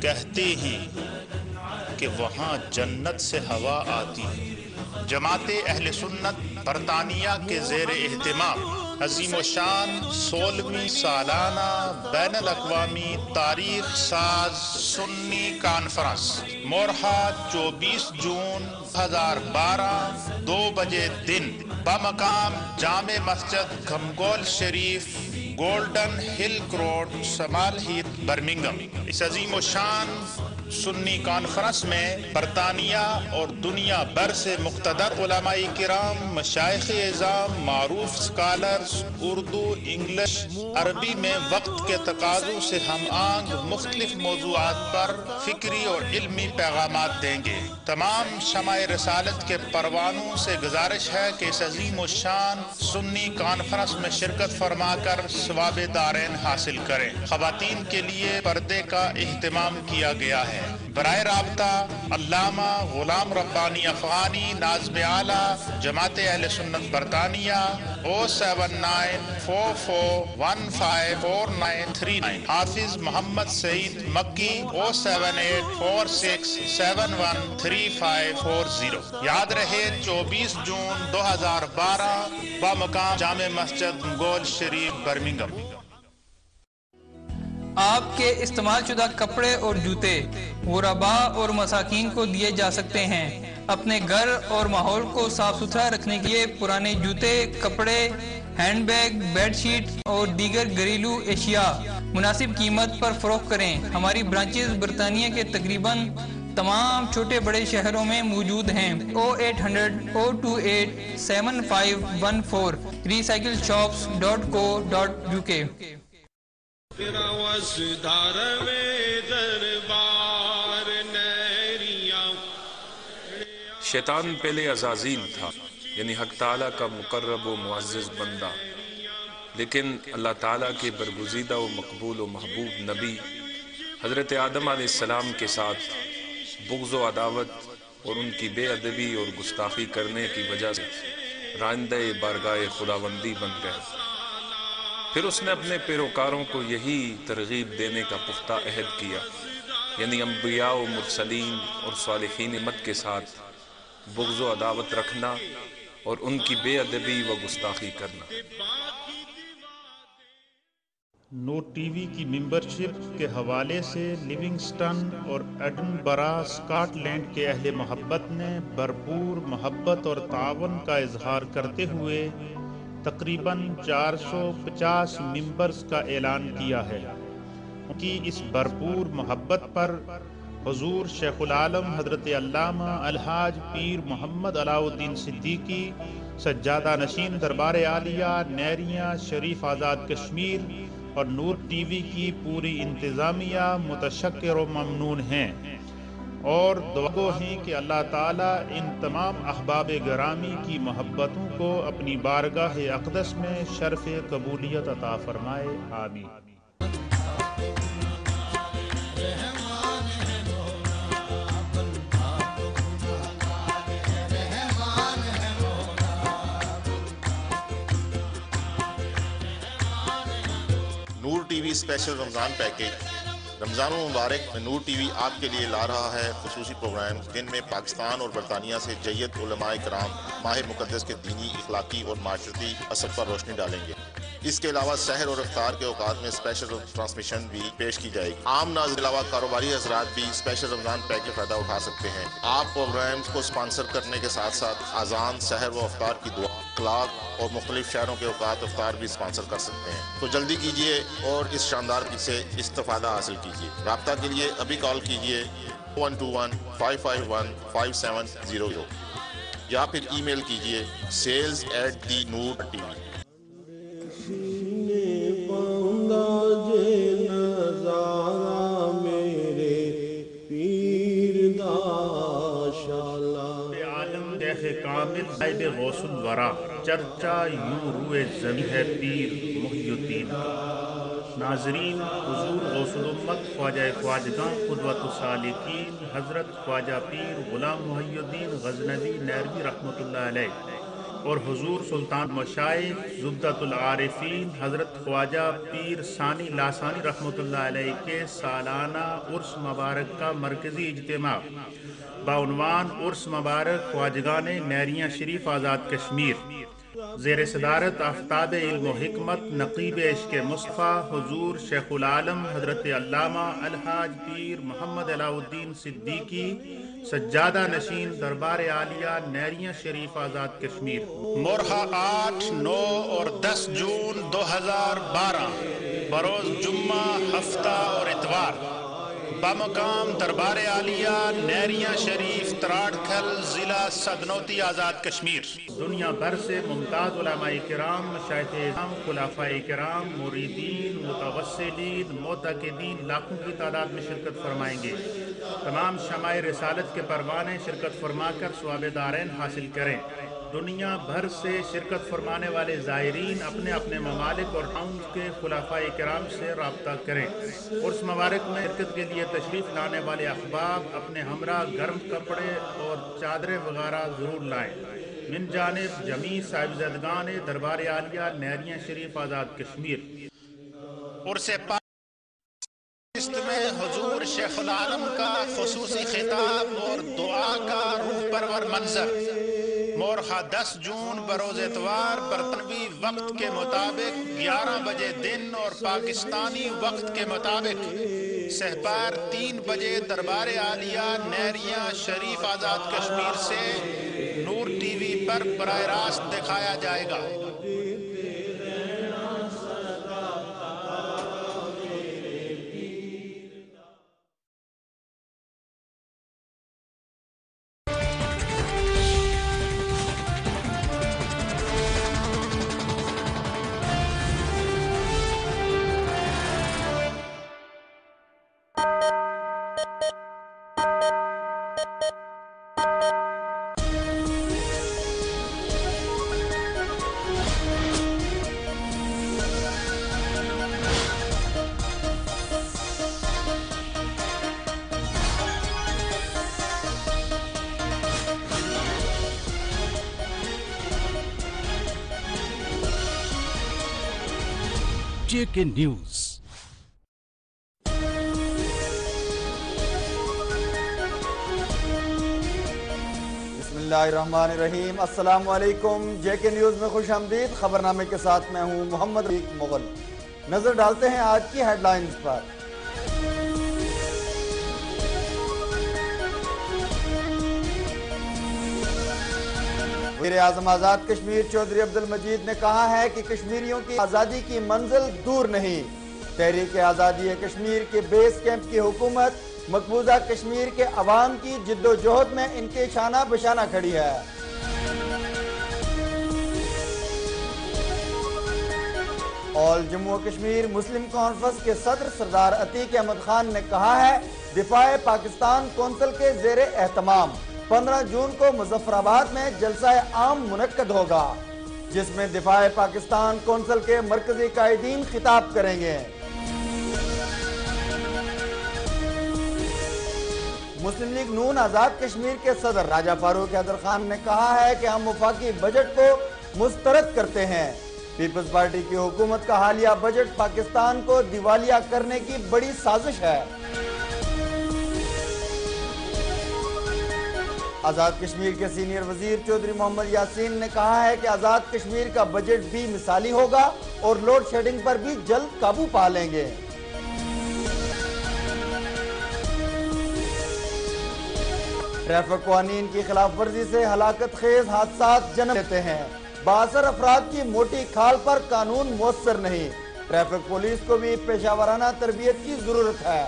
Speaker 3: کہتے ہی کہ وہاں جنت سے ہوا آتی ہے۔ جماعت اہل سنت برطانیہ کے زیر اہتمام عظیم و شان 16ویں سالانہ بین الاقوامی تاریخ ساز سنی کانفرنس مورحہ 24 جون 2012 2 بجے دن بمقام جامع مسجد گھمگول شریف گولڈن ہل روڈ سمال ہیتھ برمنگم۔ اس عظیم و شان سنی کانفرنس میں برطانیہ اور دنیا بھر سے مقتدر علماء کرام، مشائخ اعظام، معروف اسکالرز اردو، انگلش، عربی میں وقت کے تقاضوں سے ہم آہنگ مختلف موضوعات پر فکری اور علمی پیغامات دیں گے۔ تمام شمع رسالت کے پروانوں سے گزارش ہے کہ اس عظیم و شان سنی کانفرنس میں شرکت فرما کر ثواب دارین حاصل کریں۔ خواتین کے لیے پردے کا اہتمام کیا گیا ہے۔ برائے رابطہ علامہ غلام ربانی افغانی، ناظم اعلیٰ جماعت اہل سنت برطانیہ 07944154939، حافظ محمد سعید مکی 07846713540۔ یاد رہے 24 جون 2012 بمقام جامع مسجد گول شریف برمنگم۔
Speaker 4: آپ کے استعمال شدہ کپڑے اور جوتے غرباء اور مساکین کو دیے جا سکتے ہیں۔ اپنے گھر اور ماحول کو صاف ستھرا رکھنے کے لیے پرانے جوتے، کپڑے، ہینڈ بیگ، بیڈ شیٹ اور دیگر گھریلو اشیاء مناسب قیمت پر فروخت کریں۔ ہماری برانچز برطانیہ کے تقریباً تمام چھوٹے بڑے شہروں میں موجود ہیں۔ 0800-028-7514 recycleshops.co.uk۔
Speaker 5: شیطان پہلے عزازیل تھا، یعنی حق تعالیٰ کا مقرب و معزز بندہ، لیکن اللہ تعالیٰ کے برگزیدہ و مقبول و محبوب نبی حضرت آدم علیہ السلام کے ساتھ بغض و عداوت اور ان کی بے ادبی اور گستاخی کرنے کی وجہ سے رائندہ بارگاہ خداوندی بن گئے۔ پھر اس نے اپنے پیروکاروں کو یہی ترغیب دینے کا پختہ عہد کیا، یعنی انبیاء و مرسلین اور صالحین امت کے ساتھ بغض و عداوت رکھنا اور ان کی بے ادبی و گستاخی کرنا۔
Speaker 3: نور ٹی وی کی ممبرشپ کے حوالے سے لیونگسٹن اور ایڈنبرا اسکاٹ لینڈ کے اہل محبت نے بھرپور محبت اور تعاون کا اظہار کرتے ہوئے تقریباً 450 ممبرز کا اعلان کیا ہے۔ ان کی اس بھرپور محبت پر حضور شیخ العالم حضرت علامہ الحاج پیر محمد علاء الدین صدیقی سجادہ نشین دربار عالیہ نیریاں شریف آزاد کشمیر اور نور ٹی وی کی پوری انتظامیہ متشکر و ممنون ہیں اور دعا ہیں کہ اللہ تعالیٰ ان تمام احباب گرامی کی محبتوں کو اپنی بارگاہ اقدس میں شرف قبولیت عطا فرمائے، آمین۔
Speaker 6: نور ٹی وی اسپیشل رمضان پیکیج۔ رمضان المبارک میں نور ٹی وی آپ کے لیے لا رہا ہے خصوصی پروگرام، جن میں پاکستان اور برطانیہ سے جید علماء کرام ماہ مقدس کے دینی، اخلاقی اور معاشرتی اثر پر روشنی ڈالیں گے۔ اس کے علاوہ سحر اور افطار کے اوقات میں اسپیشل ٹرانسمیشن بھی پیش کی جائے گی۔ عام ناظرین کے علاوہ کاروباری حضرات بھی اسپیشل رمضان پیک کا فائدہ اٹھا سکتے ہیں۔ آپ پروگرامز کو اسپانسر کرنے کے ساتھ ساتھ اذان، سحر و افطار کی دعا، اخلاق اور مختلف شہروں کے اوقات افطار بھی اسپانسر کر سکتے ہیں۔ تو جلدی کیجیے اور اس شاندار سے استفادہ حاصل کیجیے۔ رابطہ کے لیے ابھی کال کیجیے 121-551-5700 یا پھر ای میل کیجیے sales@thenur.tv۔
Speaker 3: کامل صاحب غوث الورا چرچا یوں روئے زمین ہے پیر محی الدین کا۔ ناظرین، حضور غوث الامت خواجہ خواجگاں قدوۃ السالکین حضرت خواجہ پیر غلام محی الدین غزنوی نیروی رحمۃ اللہ علیہ اور حضور سلطان مشائخ زبدۃ العارفین حضرت خواجہ پیر ثانی لاسانی رحمۃ اللہ علیہ کے سالانہ عرس مبارک کا مرکزی اجتماع بعنوان عرس مبارک خواجگان نیریاں شریف آزاد کشمیر زیر صدارت آفتاب علم و حکمت نقیب عشق مصطفیٰ حضور شیخ العالم حضرت علامہ الحاج پیر محمد علاء الدین صدیقی سجادہ نشین دربار عالیہ نیریاں شریف آزاد کشمیر مورخہ 8، 9 اور 10 جون 2012 بروز جمعہ، ہفتہ اور اتوار بمقام دربار عالیہ نیریاں شریف تراڑکھل ضلع سدنوتی آزاد کشمیر۔ دنیا بھر سے ممتاز علماء کرام، مشائخ اعظام، خلفاء کرام، مریدین، متوسلین، معتقدین لاکھوں کی تعداد میں شرکت فرمائیں گے۔ تمام شمع رسالت کے پروانے شرکت فرما کر ثواب دارین حاصل کریں۔ دنیا بھر سے شرکت فرمانے والے زائرین اپنے اپنے ممالک اور ٹاؤنز کے خلفاء کرام سے رابطہ کریں۔ عرس مبارک میں شرکت کے لیے تشریف لانے والے احباب اپنے ہمراہ گرم کپڑے اور چادریں وغیرہ ضرور لائیں۔ من جانب جمیع صاحبزادگان دربار عالیہ نیریاں شریف آزاد کشمیر۔ عرس میں حضور شیخ العالم کا خصوصی خطاب اور دعا کا روح پرور منظر۔ مورخہ 10 جون بروز اتوار برطانوی وقت کے مطابق 11 بجے دن اور پاکستانی وقت کے مطابق سحپار 3 بجے دربار عالیہ نیریاں شریف آزاد کشمیر سے نور ٹی وی پر براہ راست دکھایا جائے گا۔
Speaker 7: JK news.
Speaker 8: بسم اللہ الرحمن الرحیم، السلام علیکم۔ JK نیوز میں خوش آمدید۔ خبرنامے کے ساتھ میں ہوں محمد رفیق مغل۔ نظر ڈالتے ہیں آج کی ہیڈ لائنز پر۔ وزیر اعظم آزاد کشمیر چودھری عبدالمجید نے کہا ہے کہ کشمیریوں کی آزادی کی منزل دور نہیں۔ تحریک آزادی کشمیر کے بیس کیمپ کی حکومت مقبوضہ کشمیر کے عوام کی جد و جہد میں ان کے شانہ بشانہ کھڑی ہے۔ آل جموں و کشمیر مسلم کانفرنس کے صدر سردار عتیق احمد خان نے کہا ہے دفاع پاکستان کونسل کے زیر اہتمام 15 جون کو مظفر آباد میں جلسہ عام منعقد ہوگا، جس میں دفاع پاکستان کونسل کے مرکزی قائدین خطاب کریں گے۔ مسلم لیگ نون آزاد کشمیر کے صدر راجہ فاروق حیدر خان نے کہا ہے کہ ہم وفاقی بجٹ کو مسترد کرتے ہیں۔ پیپلز پارٹی کی حکومت کا حالیہ بجٹ پاکستان کو دیوالیہ کرنے کی بڑی سازش ہے۔ آزاد کشمیر کے سینئر وزیر چودھری محمد یاسین نے کہا ہے کہ آزاد کشمیر کا بجٹ بھی مثالی ہوگا اور لوڈ شیڈنگ پر بھی جلد قابو پا لیں گے۔ ٹریفک قوانین کی خلاف ورزی سے ہلاکت خیز حادثات جنم لیتے ہیں۔ بااثر افراد کی موٹی کھال پر قانون مؤثر نہیں۔ ٹریفک پولیس کو بھی پیشہ ورانہ تربیت کی ضرورت ہے۔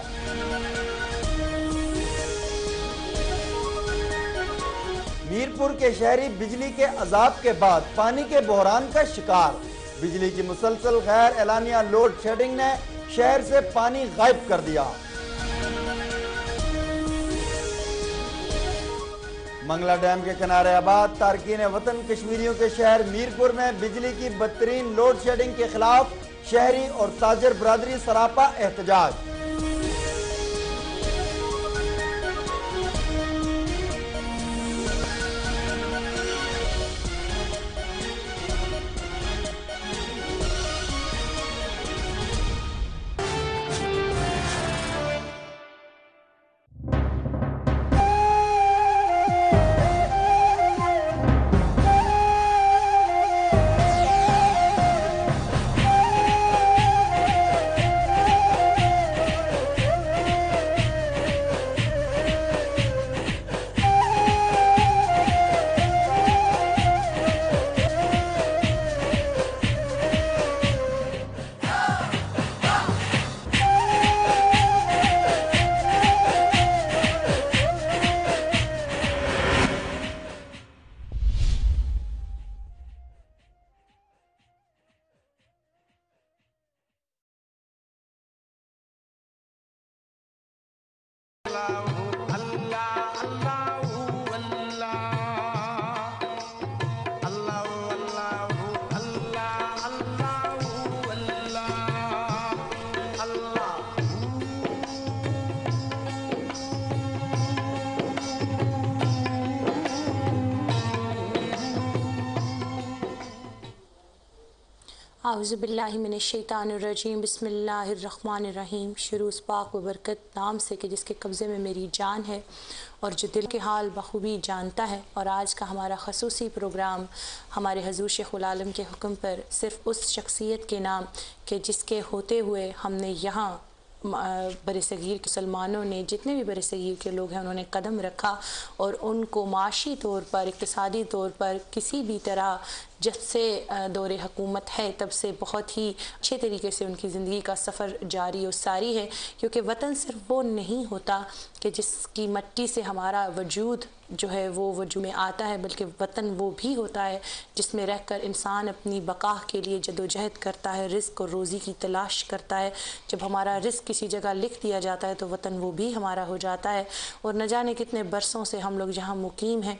Speaker 8: میرپور کے شہری بجلی کے عذاب کے بعد پانی کے بحران کا شکار۔ بجلی کی مسلسل غیر اعلانیہ لوڈ شیڈنگ نے شہر سے پانی غائب کر دیا۔ منگلہ ڈیم کے کنارے آباد تارکین وطن کشمیریوں کے شہر میرپور میں بجلی کی بدترین لوڈ شیڈنگ کے خلاف شہری اور تاجر برادری سراپا احتجاج۔
Speaker 7: اعوذ باللہ من الشیطان الرجیم بسم اللہ الرحمن الرحیم. شروع اس پاک و برکت نام سے کہ جس کے قبضے میں میری جان ہے اور جو دل کے حال بخوبی جانتا ہے. اور آج کا ہمارا خصوصی پروگرام ہمارے حضور شیخ العالم کے حکم پر صرف اس شخصیت کے نام کہ جس کے ہوتے ہوئے ہم نے یہاں برصغیر کے مسلمانوں نے جتنے بھی برصغیر کے لوگ ہیں انہوں نے قدم رکھا اور ان کو معاشی طور پر اقتصادی طور پر کسی بھی طرح جب سے دور حکومت ہے تب سے بہت ہی اچھے طریقے سے ان کی زندگی کا سفر جاری و ساری ہے. کیونکہ وطن صرف وہ نہیں ہوتا کہ جس کی مٹی سے ہمارا وجود جو ہے وہ وجود میں آتا ہے، بلکہ وطن وہ بھی ہوتا ہے جس میں رہ کر انسان اپنی بقا کے لیے جدوجہد کرتا ہے، رزق اور روزی کی تلاش کرتا ہے. جب ہمارا رزق کسی جگہ لکھ دیا جاتا ہے تو وطن وہ بھی ہمارا ہو جاتا ہے. اور نہ جانے کتنے برسوں سے ہم لوگ یہاں مقیم ہیں،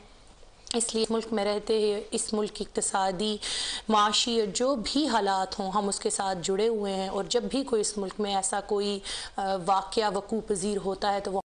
Speaker 7: اس لیے ملک میں رہتے ہیں اس ملک کی اقتصادی معاشی جو بھی حالات ہوں ہم اس کے ساتھ جڑے ہوئے ہیں. اور جب بھی کوئی اس ملک میں ایسا کوئی واقعہ وقوع پذیر ہوتا ہے تو وہ